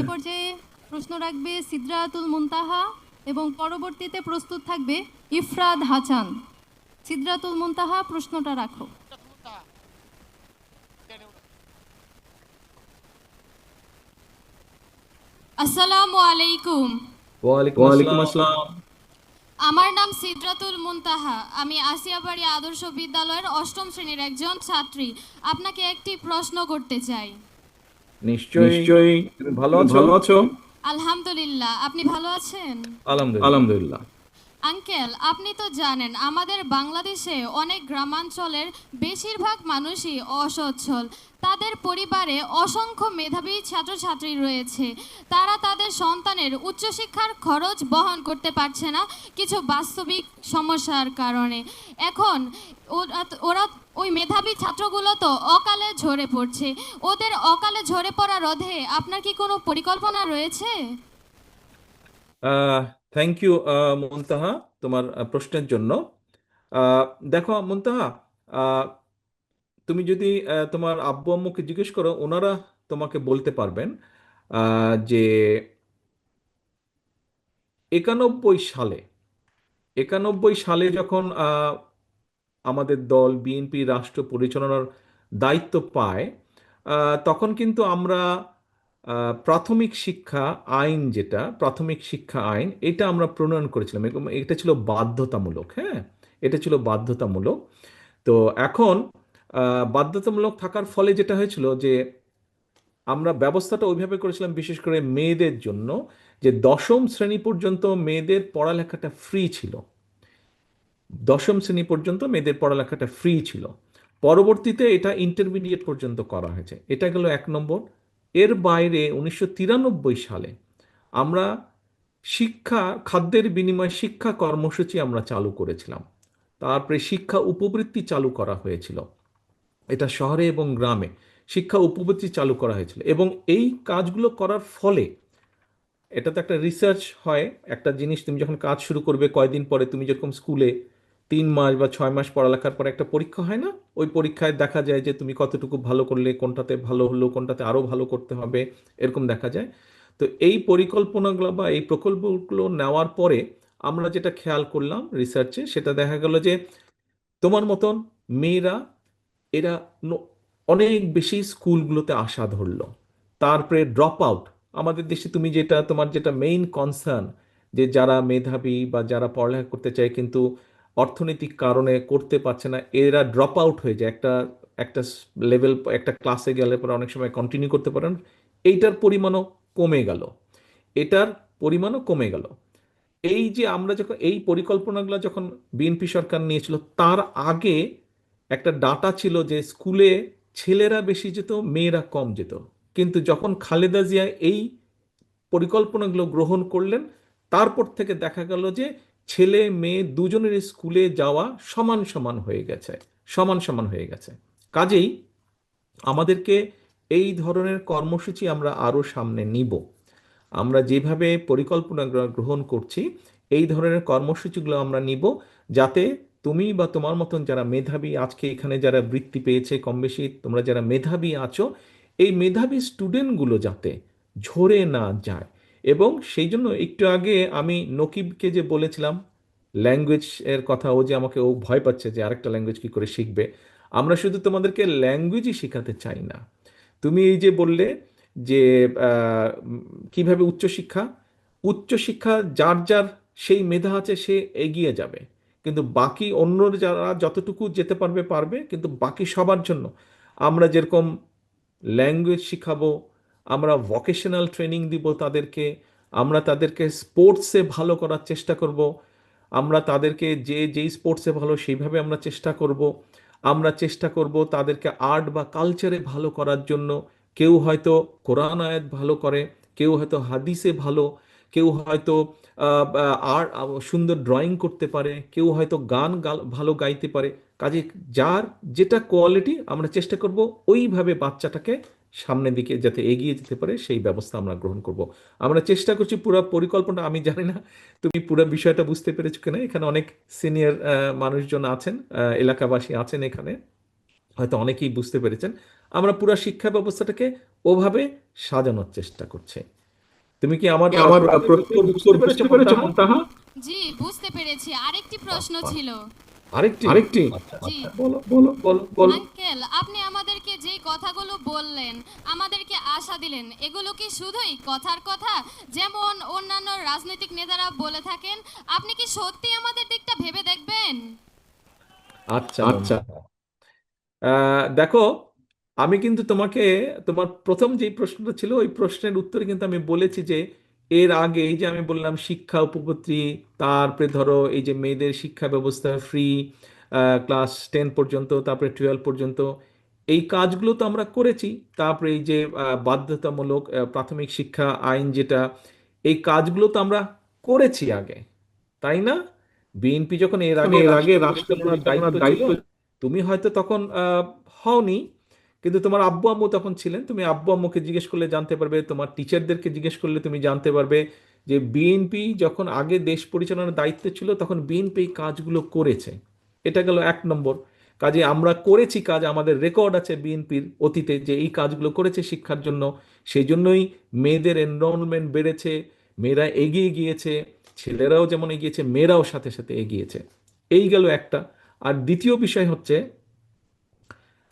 এ পর্যায়ে প্রশ্ন রাখবে সিদরাতুল মুনতাহা এবং পরবর্তীতে প্রস্তুত থাকবে ইফরাদ হাসান। সিদরাতুল মুনতাহা, প্রশ্নটা রাখো। আসসালামু আলাইকুম। ওয়ালাইকুম ওয়ালাইকুম আসসালাম। আসসালাম। আমার নাম সিদরাতুল মুনতাহা। আমি আসিয়াবাড়ি আদর্শ বিদ্যালয়ের ৮ম শ্রেণীর একজন ছাত্রী। আপনাকে একটি প্রশ্ন করতে চাই। নিশ্চয়ই। নিশ্চয়ই। তুমি ভালো তুমি আছো? ভালো আছো? আলহামদুলিল্লাহ, আপনি ভালো আছেন? আলহামদুলিল্লাহ। আলহামদুলিল্লাহ। আঙ্কেল, আপনি তো জানেন আমাদের বাংলাদেশে অনেক গ্রামাঞ্চলের বেশিরভাগ মানুষই অসচ্ছল। তাদের পরিবারে অসংখ্য মেধাবী ছাত্রছাত্রী রয়েছে। তারা তাদের সন্তানের উচ্চশিক্ষার খরচ বহন করতে পারছে না কিছু বাস্তবিক সমস্যার কারণে। এখন ওরা ওই মেধাবী ছাত্রগুলো তো অকালে ঝরে পড়ছে। ওদের অকালে ঝরে পড়া রোধে আপনার কি কোনো পরিকল্পনা রয়েছে? থ্যাংক ইউ মুনতাহা, তোমার প্রশ্নের জন্য। আহ, দেখো মুনতাহা, আহ, তুমি যদি তোমার আব্বু আম্মুকে জিজ্ঞেস করো, ওনারা তোমাকে বলতে পারবেন যে 91 সালে, 91 সালে যখন আমাদের দল বিএনপি রাষ্ট্র পরিচালনার দায়িত্ব পায়, তখন কিন্তু আমরা প্রাথমিক শিক্ষা আইন, যেটা প্রাথমিক শিক্ষা আইন, এটা আমরা প্রণয়ন করেছিলাম এবং এটা ছিল বাধ্যতামূলক। হ্যাঁ, এটা ছিল বাধ্যতামূলক। তো এখন বাধ্যতামূলক থাকার ফলে যেটা হয়েছিল যে আমরা ব্যবস্থাটা ওইভাবে করেছিলাম, বিশেষ করে মেয়েদের জন্য, যে 10ম শ্রেণী পর্যন্ত মেয়েদের পড়ালেখাটা ফ্রি ছিল। 10ম শ্রেণী পর্যন্ত মেয়েদের পড়ালেখাটা ফ্রি ছিল। পরবর্তীতে এটা ইন্টারমিডিয়েট পর্যন্ত করা হয়েছে। এটা গেল 1 নম্বর। এর বাইরে 1993 সালে আমরা খাদ্যের বিনিময়ে শিক্ষা কর্মসূচি আমরা চালু করেছিলাম। তারপরে শিক্ষা উপবৃত্তি চালু করা হয়েছিল। এটা শহরে এবং গ্রামে শিক্ষা উপবৃত্তি চালু করা হয়েছিল। এবং এই কাজগুলো করার ফলে, এটা তো একটা রিসার্চ হয়, একটা জিনিস তুমি যখন কাজ শুরু করবে কয়দিন পরে, তুমি যেরকম স্কুলে 3 মাস বা 6 মাস পড়ালেখার পরে একটা পরীক্ষা হয় না, ওই পরীক্ষায় দেখা যায় যে তুমি কতটুকু ভালো করলে, কোনটাতে ভালো হলো, কোনটাতে আরো ভালো করতে হবে, এরকম দেখা যায়। তো এই পরিকল্পনাগুলো বা এই প্রকল্পগুলো নেওয়ার পরে আমরা যেটা খেয়াল করলাম রিসার্চে, সেটা দেখা গেল যে তোমার মতন মেয়েরা, এরা অনেক বেশি স্কুলগুলোতে আসা ধরলো। তারপরে ড্রপ আউট, আমাদের দেশে তুমি যেটা, তোমার যেটা মেইন কনসার্ন, যে যারা মেধাবী বা যারা পড়ালেখা করতে চায় কিন্তু অর্থনৈতিক কারণে করতে পারছে না, এরা ড্রপ আউট হয়ে যায়। একটা একটা লেভেল, একটা ক্লাসে গেলে পরে অনেক সময় কন্টিনিউ করতে পারেন। এইটার পরিমাণও কমে গেল, এটার পরিমাণও কমে গেল। এই যে আমরা যখন এই পরিকল্পনাগুলো যখন বিএনপি সরকার নিয়েছিল, তার আগে একটা ডাটা ছিল যে স্কুলে ছেলেরা বেশি যেত, মেয়েরা কম যেত। কিন্তু যখন খালেদা জিয়া এই পরিকল্পনাগুলো গ্রহণ করলেন, তারপর থেকে দেখা গেল যে ছেলে মেয়ে দুজনের স্কুলে যাওয়া সমান সমান হয়ে গেছে, সমান সমান হয়ে গেছে। কাজেই আমাদেরকে এই ধরনের কর্মসূচি আমরা আরো সামনে নিব। আমরা যেভাবে পরিকল্পনা গ্রহণ করছি, এই ধরনের কর্মসূচিগুলো আমরা নিব, যাতে তুমি বা তোমার মতন যারা মেধাবী, আজকে এখানে যারা বৃত্তি পেয়েছে কম বেশি, তোমরা যারা মেধাবী আছো, এই মেধাবী স্টুডেন্টগুলো যাতে ঝরে না যায়। এবং সেই জন্য একটু আগে আমি নকিবকে যে বলেছিলাম ল্যাঙ্গুয়েজ এর কথা, ও যে আমাকে, ও ভয় পাচ্ছে যে আরেকটা ল্যাঙ্গুয়েজ কি করে শিখবে। আমরা শুধু তোমাদেরকে ল্যাঙ্গুয়েজই শেখাতে চাই না। তুমি এই যে বললে যে কিভাবে উচ্চশিক্ষা, উচ্চশিক্ষা যার যার সেই মেধা আছে সে এগিয়ে যাবে, কিন্তু বাকি অন্য যারা যতটুকু যেতে পারবে পারবে, কিন্তু বাকি সবার জন্য আমরা যেরকম ল্যাঙ্গুয়েজ শিখাবো, আমরা ভোকেশনাল ট্রেনিং দিব তাদেরকে, আমরা তাদেরকে স্পোর্টসে ভালো করার চেষ্টা করব, আমরা তাদেরকে যেই স্পোর্টসে ভালো সেইভাবে আমরা চেষ্টা করব। আমরা চেষ্টা করব তাদেরকে আর্ট বা কালচারে ভালো করার জন্য। কেউ হয়তো কোরআন আয়াত ভালো করে, কেউ হয়তো হাদিসে ভালো, কেউ হয়তো আর সুন্দর ড্রয়িং করতে পারে, কেউ হয়তো গান ভালো গাইতে পারে। কাজে যার যেটা কোয়ালিটি আমরা চেষ্টা করব ওইভাবে বাচ্চাটাকে সামনের দিকে যাতে এগিয়ে যেতে পারে সেই ব্যবস্থা আমরা গ্রহণ করব। আমরা চেষ্টা করছি পুরো পরিকল্পনা, আমি জানি না তুমি পুরো বিষয়টা বুঝতে পেরেছো কিনা। এখানে অনেক সিনিয়র মানুষজন আছেন, এলাকাবাসী আছেন এখানে, হয়তো অনেকেই বুঝতে পেরেছেন। আমরা পুরো শিক্ষা ব্যবস্থাটাকে ওভাবে সাজানোর চেষ্টা করছি। তুমি কি আমার আমার উত্তর উত্তর বুঝতে পেরেছো মুনতাহা? মুনতাহা? জি, বুঝতে পেরেছি। আরেকটি প্রশ্ন ছিল। আরেকটি আরেকটি আচ্ছা, জি। আচ্ছা, বলো বলো বলো বলো। আঙ্কেল, আপনি আমাদেরকে যেই কথাগুলো বললেন, আমাদেরকে আশা দিলেন, এগুলো কি শুধুই কথার কথা, যেমন অন্যান্য রাজনৈতিক নেতারা বলে থাকেন? আপনি কি সত্যি আমাদের দিকটা ভেবে দেখবেন? আচ্ছা আচ্ছা, দেখো, আমি কিন্তু তোমাকে তোমার প্রথম যে প্রশ্নটা ছিল ওই প্রশ্নের উত্তরে কিন্তু আমি বলেছি যে এর আগে এই যে আমি বললাম শিক্ষা উপপত্তি, তারপরে ধরো এই যে মেয়েদের শিক্ষা ব্যবস্থা ফ্রি ক্লাস 10 পর্যন্ত, তারপরে 12 পর্যন্ত, এই কাজগুলো তো আমরা করেছি। তারপরে এই যে বাধ্যতামূলক প্রাথমিক শিক্ষা আইন যেটা, এই কাজগুলো তো আমরা করেছি আগে, তাই না? বিএনপি যখন এর আগে রাষ্ট্র পরিচালনার দায়িত্ব ছিল, তুমি হয়তো তখন হওনি, কিন্তু তোমার আব্বু আম্মু তখন ছিলেন। তুমি আব্বু আম্মুকে জিজ্ঞেস করলে জানতে পারবে, তোমার টিচারদেরকে জিজ্ঞেস করলে তুমি জানতে পারবে যে বিএনপি যখন আগে দেশ পরিচালনার দায়িত্ব ছিল তখন বিএনপি এই কাজগুলো করেছে। এটা গেল 1 নম্বর। কাজে আমরা করেছি কাজ, আমাদের রেকর্ড আছে বিএনপির অতীতে যে এই কাজগুলো করেছে শিক্ষার জন্য। সেই জন্যই মেয়েদের এনরোলমেন্ট বেড়েছে, মেয়েরা এগিয়ে গিয়েছে, ছেলেরাও যেমন এগিয়েছে, মেয়েরাও সাথে সাথে এগিয়েছে। এই গেল একটা। আর দ্বিতীয় বিষয় হচ্ছে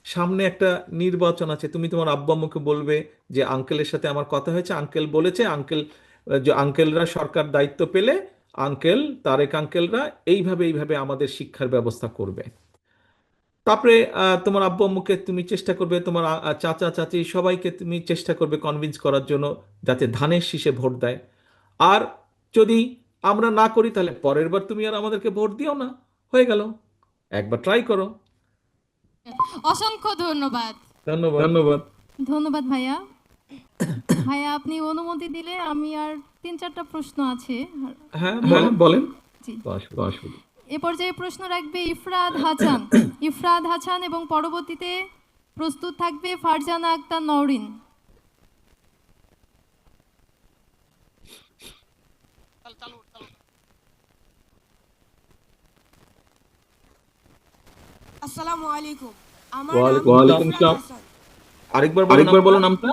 সামনে একটা নির্বাচন আছে, তুমি তোমার আব্বু আম্মুকে বলবে যে আঙ্কেলের সাথে আমার কথা হয়েছে, আঙ্কেল বলেছে, আঙ্কেল যে আঙ্কেলরা সরকার দায়িত্ব পেলে আঙ্কেল তারেক আঙ্কেলরা এইভাবে এইভাবে আমাদের শিক্ষার ব্যবস্থা করবে। তারপরে তোমার আব্বু আম্মুকে তুমি চেষ্টা করবে, তোমার চাচা চাচি সবাইকে তুমি চেষ্টা করবে কনভিন্স করার জন্য যাতে ধানের শীষে ভোট দেয়। আর যদি আমরা না করি তাহলে পরের বার তুমি আর আমাদেরকে ভোট দিও না, হয়ে গেল। একবার ট্রাই করো। অসংখ্য ধন্যবাদ। ধন্যবাদ ধন্যবাদ। ধন্যবাদ ভাইয়া। ভাইয়া, আপনি অনুমতি দিলে আমি আর 3-4টা প্রশ্ন আছে। হ্যাঁ বলেন বলেন। জি। অসুবিধা। এ পর্যায়ে প্রশ্ন রাখবে ইফরাদ হাসান। ইফরাদ হাসান এবং পরবর্তীতে প্রস্তুত থাকবে ফারজানা আক্তার নওরিন। আসসালামু আলাইকুম। আমার ওয়ালাইকুম নাম আসসালাম। ইফরাত হাসান। আরেকবার বলো নামটা।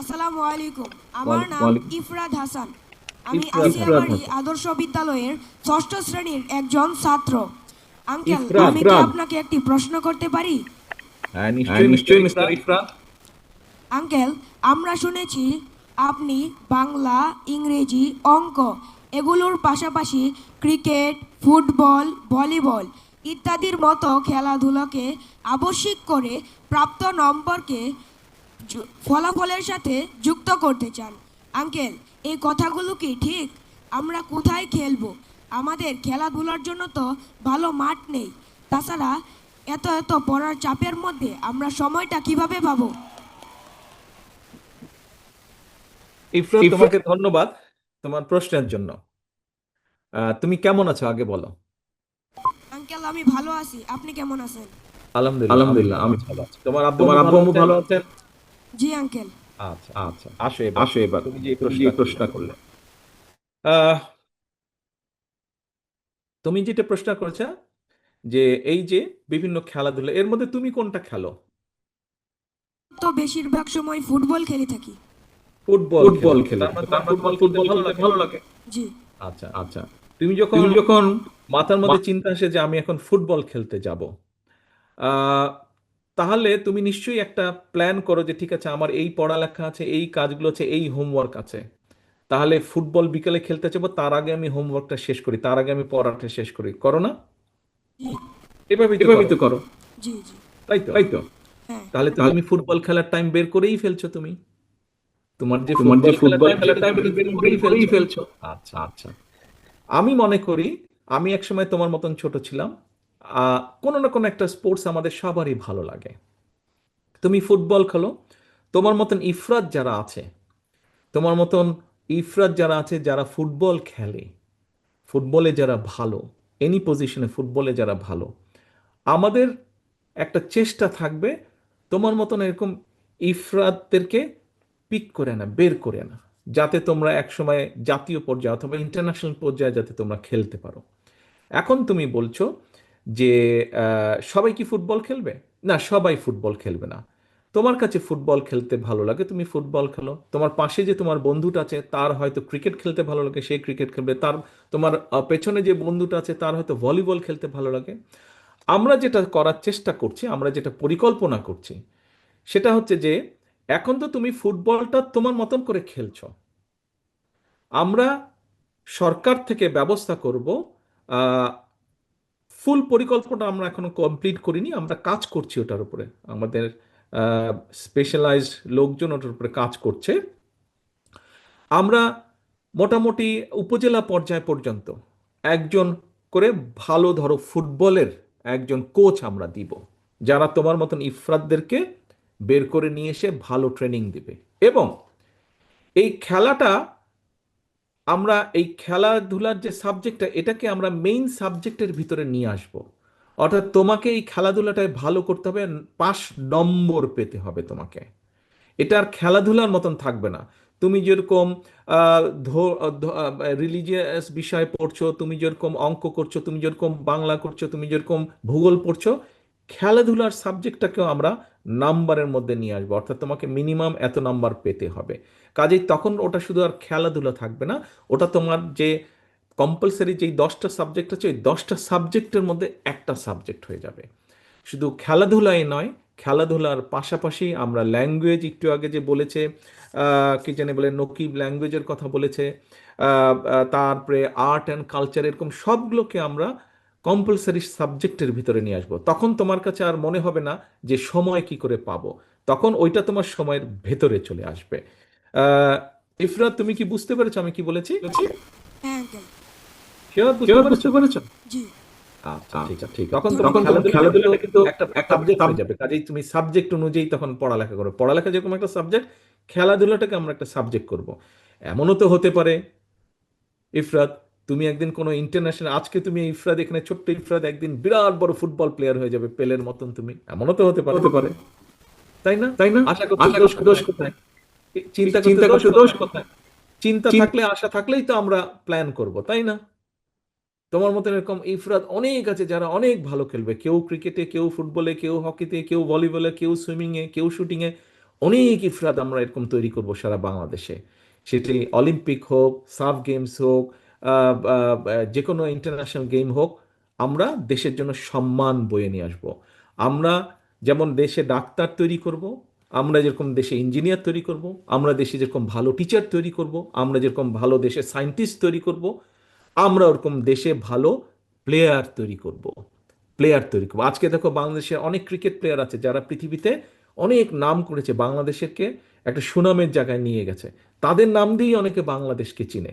আসসালামু আলাইকুম। আমার নাম ওয়ালাইকুম। ইফরাত হাসান। আমি ইফরাত আসিয়াবাড়ি হাসান। আদর্শ বিদ্যালয়ের 6ষ্ঠ শ্রেণীর একজন ছাত্র। আঙ্কেল, ইফরাত, আমি কি ইফরাত। আপনাকে একটি প্রশ্ন করতে পারি? হ্যাঁ নিশ্চয়ই মিস্টার ইফরাত। আঙ্কেল, আমরা শুনেছি আপনি বাংলা, ইংরেজি, অঙ্ক এগুলোর পাশাপাশি ক্রিকেট, ফুটবল, ভলিবল ইত্যাদির মতো খেলাধুলাকে আবশ্যিক করে প্রাপ্ত নম্বরকে ফলাফলের সাথে যুক্ত করতে চান। আঙ্কেল, এই কথাগুলো কি ঠিক? আমরা কোথায় খেলবো? আমাদের খেলাধুলার জন্য তো ভালো মাঠ নেই। তাছাড়া এত এত পড়ার চাপের মধ্যে আমরা সময়টা কিভাবে পাবো? ইফরাত, তোমাকে ধন্যবাদ তোমার প্রশ্নের জন্য। তুমি কেমন আছো আগে বলো। আঙ্কেল, আমি ভালো আছি। আপনি কেমন আছেন? আলহামদুলিল্লাহ আমি ভালো আছি। তোমার আব্বু আম্মু ভালো আছেন? জি আঙ্কেল। আচ্ছা আচ্ছা, আসো এবার তুমি যে প্রশ্ন করলে। আহ, তুমি যেটা প্রশ্ন করেছো যে এই যে বিভিন্ন খেলাধুলা, এর মধ্যে তুমি কোনটা খেলো? তো বেশিরভাগ সময় ফুটবল খেলে থাকি। ফুটবল খেলে। তার মানে তোমার ফুটবল খেলতে ভালো লাগে? জি। আচ্ছা আচ্ছা। তুমি যখন মাথার মধ্যে চিন্তা আসে যে আমি এখন ফুটবল খেলতে যাব, তাহলে তুমি নিশ্চয়ই একটা প্ল্যান করো যে ঠিক আছে আমার এই পড়ালেখা আছে, এই কাজগুলো আছে, এই হোমওয়ার্ক আছে, তাহলে ফুটবল বিকেলে খেলতে যাবো, তার আগে আমি হোমওয়ার্কটা শেষ করি, তার আগে আমি পড়াটা শেষ করি, করো না? জি। এভাবেই তো করো, জি জি। তাই তো। হ্যাঁ। তাহলে তুমি ফুটবল খেলার টাইম বের করেই ফেলছো, তুমি তোমার যে ফুটবল খেলার টাইম বের করেই ফেলছো। আচ্ছা আচ্ছা। আমি মনে করি আমি একসময় তোমার মতন ছোট ছিলাম, কোনো না কোনো একটা স্পোর্টস আমাদের সবারই ভালো লাগে। তুমি ফুটবল খেলো, তোমার মতন ইফরাত যারা আছে, তোমার মতন ইফরাত যারা আছে, যারা ফুটবল খেলে, ফুটবলে যারা ভালো, এনি পজিশনে ফুটবলে যারা ভালো, আমাদের একটা চেষ্টা থাকবে তোমার মতন এরকম ইফরাতদেরকে পিক করে না, বের করে না, যাতে তোমরা একসময় জাতীয় পর্যায়ে অথবা ইন্টারন্যাশনাল পর্যায়ে যাতে তোমরা খেলতে পারো। এখন তুমি বলছো যে সবাই কি ফুটবল খেলবে? না, সবাই ফুটবল খেলবে না। তোমার কাছে ফুটবল খেলতে ভালো লাগে, তুমি ফুটবল খেলো। তোমার পাশে যে তোমার বন্ধুটা আছে তার হয়তো ক্রিকেট খেলতে ভালো লাগে, সে ক্রিকেট খেলবে। তার তোমার পেছনে যে বন্ধুটা আছে তার হয়তো ভলিবল খেলতে ভালো লাগে। আমরা যেটা করার চেষ্টা করছি, আমরা যেটা পরিকল্পনা করছি, সেটা হচ্ছে যে এখন তো তুমি ফুটবলটা তোমার মতন করে খেলছো, আমরা সরকার থেকে ব্যবস্থা করব। ফুল পরিকল্পনা আমরা এখনো কমপ্লিট করিনি, আমরা কাজ করছি ওটার উপরে। আমাদের স্পেশালাইজড লোকজন ওটার উপরে কাজ করছে। আমরা মোটামুটি উপজেলা পর্যায় পর্যন্ত একজন করে ভালো ধরো ফুটবলের একজন কোচ আমরা দিব, যারা তোমার মতন ইফরাতদেরকে বের করে নিয়ে এসে ভালো ট্রেনিং দিবে। এবং এই খেলাটা, আমরা এই খেলাধুলার যে সাবজেক্টটা, এটাকে আমরা মেইন সাবজেক্টের ভিতরে নিয়ে আসব। অর্থাৎ তোমাকে এই খেলাধুলাটায় ভালো করতে হবে, 5 নম্বর পেতে হবে তোমাকে। এটা আর খেলাধুলার মতন থাকবে না। তুমি যেরকম রিলিজিয়াস বিষয় পড়ছো, তুমি যেরকম অঙ্ক করছো, তুমি যেরকম বাংলা করছো, তুমি যেরকম ভূগোল পড়ছো, খেলাধুলার সাবজেক্টটাকেও আমরা নাম্বারের মধ্যে নিয়ে আসবো। অর্থাৎ তোমাকে মিনিমাম এত নাম্বার পেতে হবে। কাজেই তখন ওটা শুধু আর খেলাধুলা থাকবে না, ওটা তোমার যে কম্পালসারি যেই 10টা সাবজেক্ট আছে, ওই 10টা সাবজেক্টের মধ্যে একটা সাবজেক্ট হয়ে যাবে। শুধু খেলাধুলাই নয়, খেলাধুলার পাশাপাশি আমরা ল্যাঙ্গুয়েজ, একটু আগে যে বলেছে কি জানি বলে, নকিব ল্যাঙ্গুয়েজের কথা বলেছে, তারপরে আর্ট অ্যান্ড কালচার, এরকম সবগুলোকে আমরা কম্পালসারি সাবজেক্টের ভিতরে নিয়ে আসবো। তখন তোমার কাছে আর মনে হবে না যে সময় কি করে পাবো, তখন ওইটা তোমার সময়ের ভেতরে চলে আসবে। আহ, ইফরাত, তুমি কি বুঝতে পেরেছো আমি কি বলেছি? হ্যাঁ আঙ্কেল। শিওর কেউ বুঝতে বুঝতে পেরেছো? পেরেছো? জি। আচ্ছা, ঠিক আছে, ঠিক। তখন তখন তোমার খেলাধুলাটা কিন্তু একটা সাবজেক্ট হয়ে যাবে। কাজেই তুমি সাবজেক্ট অনুযায়ী তখন পড়ালেখা করো। পড়ালেখা যেরকম একটা সাবজেক্ট, খেলাধুলাটাকে আমরা একটা সাবজেক্ট করব। এমনও তো হতে পারে ইফরাত, তুমি একদিন কোনো ইন্টারন্যাশনাল, আজকে তুমি ইফরাত, এখানে ছোট্ট ইফরাত একদিন বিরাট বড় ফুটবল প্লেয়ার হয়ে যাবে, পেলের মতন তুমি। এমনও তো হতে পারে, তাই না? আশা করছি দোষ কোথায়? চিন্তা করতে দোষ কোথায়? চিন্তা থাকলে, আশা থাকলেই তো আমরা প্ল্যান করব, তাই না? তোমার মতন এরকম ইফরাত অনেক আছে যারা অনেক ভালো খেলবে, কেউ ক্রিকেটে, কেউ ফুটবলে, কেউ হকিতে, কেউ ভলিবলে, কেউ সুইমিংয়ে, কেউ শুটিংয়ে। অনেক ইফরাত আমরা এরকম তৈরি করব সারা বাংলাদেশে। সেটি অলিম্পিক হোক, সাফ গেমস হোক, যে কোনো ইন্টারন্যাশনাল গেম হোক, আমরা দেশের জন্য সম্মান বয়ে নিয়ে আসব। আমরা যেমন দেশে ডাক্তার তৈরি করব, আমরা যেরকম দেশে ইঞ্জিনিয়ার তৈরি করব, আমরা দেশে যেরকম ভালো টিচার তৈরি করব, আমরা যেরকম ভালো দেশে সায়েন্টিস্ট তৈরি করব, আমরা ওরকম দেশে ভালো প্লেয়ার তৈরি করবো। আজকে দেখো বাংলাদেশে অনেক ক্রিকেট প্লেয়ার আছে যারা পৃথিবীতে অনেক নাম করেছে, বাংলাদেশকে একটা সুনামের জায়গায় নিয়ে গেছে। তাদের নাম দিয়েই অনেকে বাংলাদেশকে চিনে।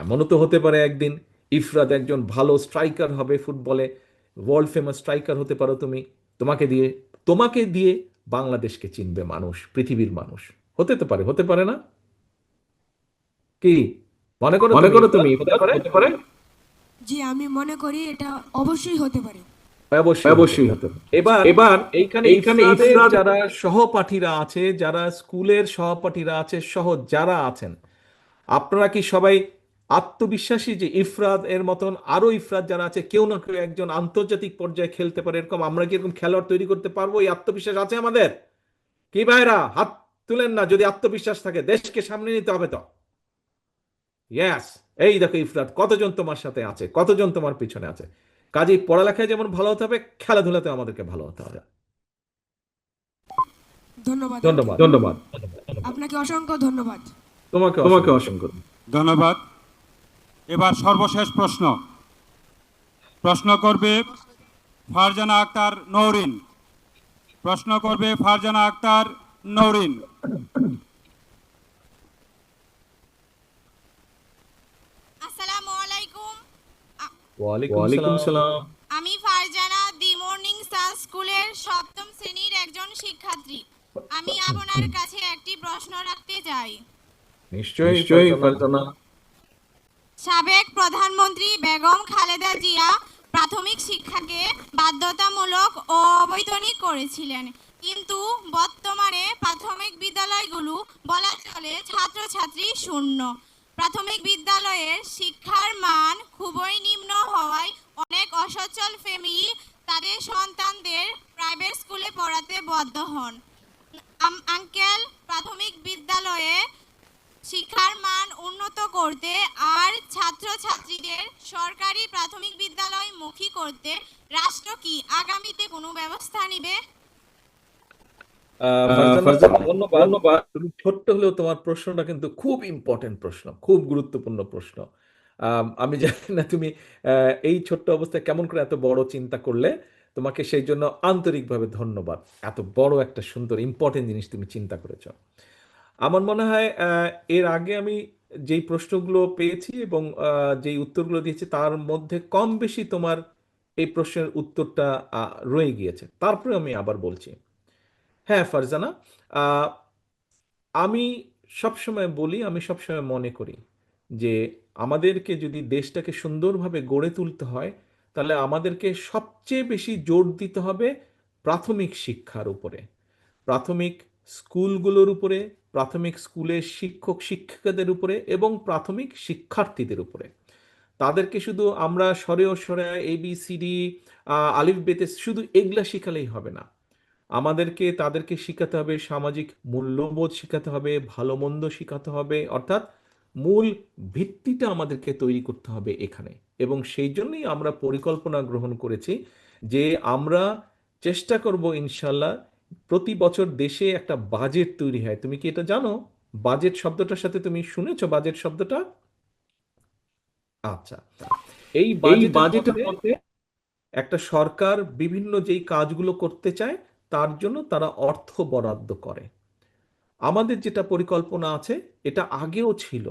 এমনও তো হতে পারে একদিন ইফরাত একজন ভালো স্ট্রাইকার হবে ফুটবলে, ওয়ার্ল্ড ফেমাস স্ট্রাইকার হতে পারো তুমি। তোমাকে দিয়ে বাংলাদেশকে চিনবে মানুষ, পৃথিবীর মানুষ। হতে পারে না? কি মনে করো তুমি হতে পারে? জি, আমি মনে করি এটা অবশ্যই হতে পারে। অবশ্যই হতে পারে। এবার এইখানে ইফরাদের যারা সহপাঠীরা আছে, যারা স্কুলের সহপাঠীরা আছে, সহ যারা আছেন, আপনারা কি সবাই আত্মবিশ্বাসী যে ইফরাত এর মতন আরো ইফরাত যারা আছে, কেউ না কেউ একজন আন্তর্জাতিক পর্যায়ে খেলতে পারে, এরকম আমরা কি এরকম খেলোয়াড় তৈরি করতে পারবো? এই আত্মবিশ্বাস আছে আমাদের? কি ভাইরা, হাত তুলেন না যদি আত্মবিশ্বাস থাকে। দেশকে সামনে নিতে হবে তো। ইয়াস, এই দেখো ইফরাত, কতজন তোমার সাথে আছে, কতজন তোমার পিছনে আছে। কাজেই পড়ালেখায় যেমন ভালো হতে হবে, খেলাধুলাতে আমাদেরকে ভালো হতে হবে। ধন্যবাদ ধন্যবাদ। আঙ্কেল। আপনাকে অসংখ্য ধন্যবাদ। তোমাকে অসংখ্য ধন্যবাদ। এবার সর্বশেষ প্রশ্ন করবে ফারজানা আক্তার নওরিন। আসসালামু আলাইকুম। ওয়ালাইকুম সালাম। আমি ফারজানা দি মর্নিং স্টার স্কুলের 7ম শ্রেণীর একজন শিক্ষার্থী। আমি আপনার কাছে একটি প্রশ্ন রাখতে চাই। নিশ্চয়ই নিশ্চয়ই ফারজানা। ফারজানা। সাবেক প্রধানমন্ত্রী বেগম খালেদা জিয়া প্রাথমিক শিক্ষাকে বাধ্যতামূলক ও অবৈতনিক করেছিলেন, কিন্তু বর্তমানে প্রাথমিক বিদ্যালয়গুলো বলা চলে ছাত্রছাত্রী শূন্য। প্রাথমিক বিদ্যালয়ের শিক্ষার মান খুবই নিম্ন হওয়ায় অনেক অসচ্ছল ফ্যামিলি তাদের সন্তানদের প্রাইভেট স্কুলে পড়াতে বাধ্য হন। আঙ্কেল, প্রাথমিক বিদ্যালয়ে শিক্ষার মান উন্নত করতে আর ছাত্রছাত্রীদের সরকারি প্রাথমিক বিদ্যালয় মুখী করতে রাষ্ট্র কি আগামীতে কোনো ব্যবস্থা নেবে? ফারজানা, ফারজানা, ধন্যবাদ। ধন্যবাদ। তুমি ছোট্ট হলেও তোমার প্রশ্নটা কিন্তু খুব ইম্পর্টেন্ট প্রশ্ন, খুব গুরুত্বপূর্ণ প্রশ্ন। আমি জানি না তুমি এই ছোট্ট অবস্থায় কেমন করে এত বড় চিন্তা করলে। তোমাকে সেই জন্য আন্তরিকভাবে ধন্যবাদ। এত বড় একটা সুন্দর ইম্পর্টেন্ট জিনিস তুমি চিন্তা করেছো। আমার মনে হয় এর আগে আমি যেই প্রশ্নগুলো পেয়েছি এবং যেই উত্তরগুলো দিয়েছি তার মধ্যে কম বেশি তোমার এই প্রশ্নের উত্তরটা রয়ে গিয়েছে। তারপরে আমি আবার বলছি। হ্যাঁ ফারজানা, আহ, আমি সবসময় বলি, আমি সবসময় মনে করি যে আমাদেরকে যদি দেশটাকে সুন্দরভাবে গড়ে তুলতে হয়, তাহলে আমাদেরকে সবচেয়ে বেশি জোর দিতে হবে প্রাথমিক শিক্ষার উপরে, প্রাথমিক স্কুলগুলোর উপরে, প্রাথমিক স্কুলের শিক্ষক শিক্ষিকাদের উপরে এবং প্রাথমিক শিক্ষার্থীদের উপরে। তাদেরকে শুধু আমরা সরেও সরে ABCD আলিফ বেতে শুধু এগুলা শিখালেই হবে না। আমাদেরকে তাদেরকে শিখাতে হবে সামাজিক মূল্যবোধ, শিখাতে হবে ভালো মন্দ শিখাতে হবে, অর্থাৎ মূল ভিত্তিটা আমাদেরকে তৈরি করতে হবে এখানে। এবং সেই জন্যই আমরা পরিকল্পনা গ্রহণ করেছি যে আমরা চেষ্টা করব ইনশাল্লাহ প্রতি বছর দেশে একটা বাজেট তৈরি হয়। তুমি কি এটা জানো? বাজেট শব্দটার সাথে তুমি শুনেছো বাজেট শব্দটা? আচ্ছা, এই এই বাজেটের বাজেটের মধ্যে মধ্যে একটা সরকার বিভিন্ন যেই কাজগুলো করতে চায় তার জন্য তারা অর্থ বরাদ্দ করে। আমাদের যেটা পরিকল্পনা আছে এটা আগেও ছিল।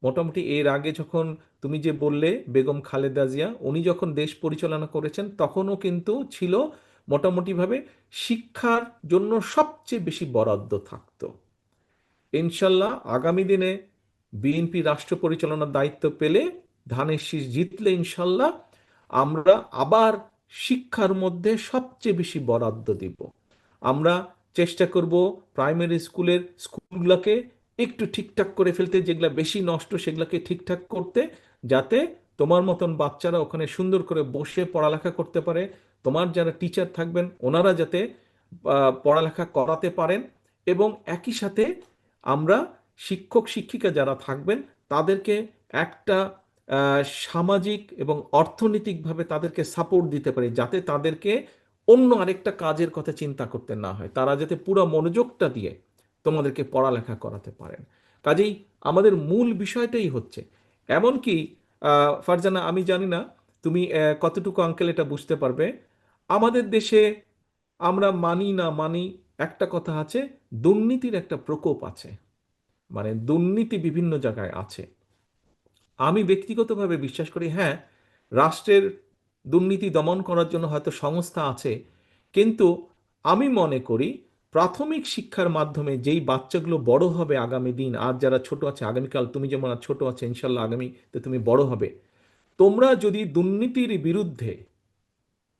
মোটামুটি এর আগে যখন তুমি যে বললে বেগম খালেদা জিয়া উনি যখন দেশ পরিচালনা করেছেন তখনও কিন্তু ছিল মোটামুটিভাবে শিক্ষার জন্য সবচেয়ে বেশি বরাদ্দ থাকতো। ইনশাল্লাহ আগামী দিনে বিএনপি রাষ্ট্র পরিচালনার দায়িত্ব পেলে, ধানের শীষ জিতলে ইনশাল্লাহ আমরা আবার শিক্ষার মধ্যে সবচেয়ে বেশি বরাদ্দ দিব। আমরা চেষ্টা করব প্রাইমারি স্কুলগুলোকে একটু ঠিকঠাক করে ফেলতে, যেগুলো বেশি নষ্ট সেগুলোকে ঠিকঠাক করতে, যাতে তোমার মতন বাচ্চারা ওখানে সুন্দর করে বসে পড়ালেখা করতে পারে। তোমার যারা টিচার থাকবেন ওনারা যাতে পড়ালেখা করাতে পারেন, এবং একই সাথে আমরা শিক্ষক শিক্ষিকা যারা থাকবেন তাদেরকে একটা সামাজিক এবং অর্থনৈতিকভাবে তাদেরকে সাপোর্ট দিতে পারি, যাতে তাদেরকে অন্য আরেকটা কাজের কথা চিন্তা করতে না হয়, তারা যাতে পুরো মনোযোগটা দিয়ে তোমাদেরকে পড়ালেখা করাতে পারেন। কাজেই আমাদের মূল বিষয়টাই হচ্ছে, এমনকি ফারজানা আমি জানি না তুমি কতটুকু আঙ্কেল এটা বুঝতে পারবে, আমাদের দেশে আমরা মানি না মানি একটা কথা আছে, দুর্নীতির একটা প্রকোপ আছে, মানে দুর্নীতি বিভিন্ন জায়গায় আছে। আমি ব্যক্তিগতভাবে বিশ্বাস করি হ্যাঁ, রাষ্ট্রের দুর্নীতি দমন করার জন্য হয়তো সংস্থা আছে, কিন্তু আমি মনে করি প্রাথমিক শিক্ষার মাধ্যমে যেই বাচ্চাগুলো বড় হবে আগামী দিন, আর যারা ছোট আছে আগামীকাল, তুমি যেমন আর ছোট আছে ইনশাল্লাহ আগামীতে তুমি বড় হবে, তোমরা যদি দুর্নীতির বিরুদ্ধে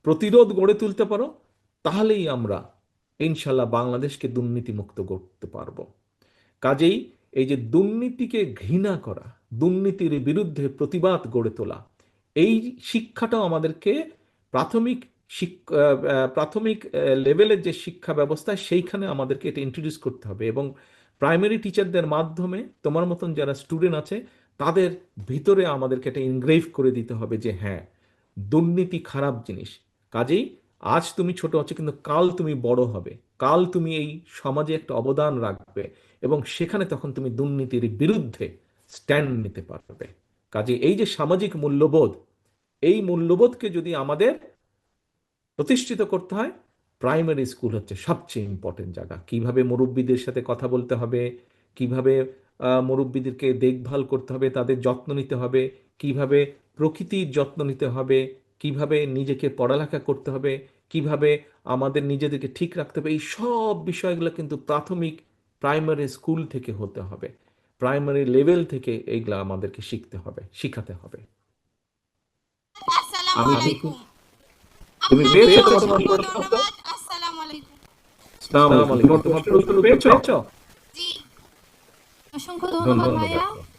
প্রতিরোধ গড়ে তুলতে পারো তাহলেই আমরা ইনশাল্লাহ বাংলাদেশকে দুর্নীতিমুক্ত করতে পারবো। কাজেই এই যে দুর্নীতিকে ঘৃণা করা, দুর্নীতির বিরুদ্ধে প্রতিবাদ গড়ে তোলা, এই শিক্ষাটাও আমাদেরকে প্রাথমিক প্রাথমিক লেভেলের যে শিক্ষা ব্যবস্থা সেইখানে আমাদেরকে এটা ইন্ট্রোডিউস করতে হবে। এবং প্রাইমারি টিচারদের মাধ্যমে তোমার মতন যারা স্টুডেন্ট আছে তাদের ভিতরে আমাদেরকে এটা ইনগ্রেভ করে দিতে হবে যে হ্যাঁ, দুর্নীতি খারাপ জিনিস। কাজেই আজ তুমি ছোট আছো কিন্তু কাল তুমি বড় হবে, কাল তুমি এই সমাজে একটা অবদান রাখবে, এবং সেখানে তখন তুমি দুর্নীতির বিরুদ্ধে স্ট্যান্ড নিতে পারবে। কাজে এই যে সামাজিক মূল্যবোধ, এই মূল্যবোধকে যদি আমাদের প্রতিষ্ঠিত করতে হয়, প্রাইমারি স্কুল হচ্ছে সবচেয়ে ইম্পর্টেন্ট জায়গা। কিভাবে মুরব্বীদের সাথে কথা বলতে হবে, কিভাবে মুরব্বীদেরকে দেখভাল করতে হবে, তাদের যত্ন নিতে হবে, কিভাবে প্রকৃতির যত্ন নিতে হবে, কিভাবে নিজেকে পড়ালেখা করতে হবে, কিভাবে আমাদের নিজেদেরকে ঠিক রাখতে হবে, এই সব বিষয়গুলো কিন্তু প্রাথমিক প্রাইমারি স্কুল থেকে হতে হবে। প্রাইমারি লেভেল থেকে এইগুলা আমাদেরকে শিখাতে হবে। আসসালামু আমি আলাইকুম। তুমি আপনাকে পেয়েছো তোমার অসংখ্য প্রশ্ন? ধন্যবাদ। আসসালামু আলাইকুম। আসসালামু আলাইকুম। তোমার প্রশ্নের উত্তর পেয়েছো? জি। অসংখ্য ধন্যবাদ ধন্যবাদ ভাইয়া। আপু।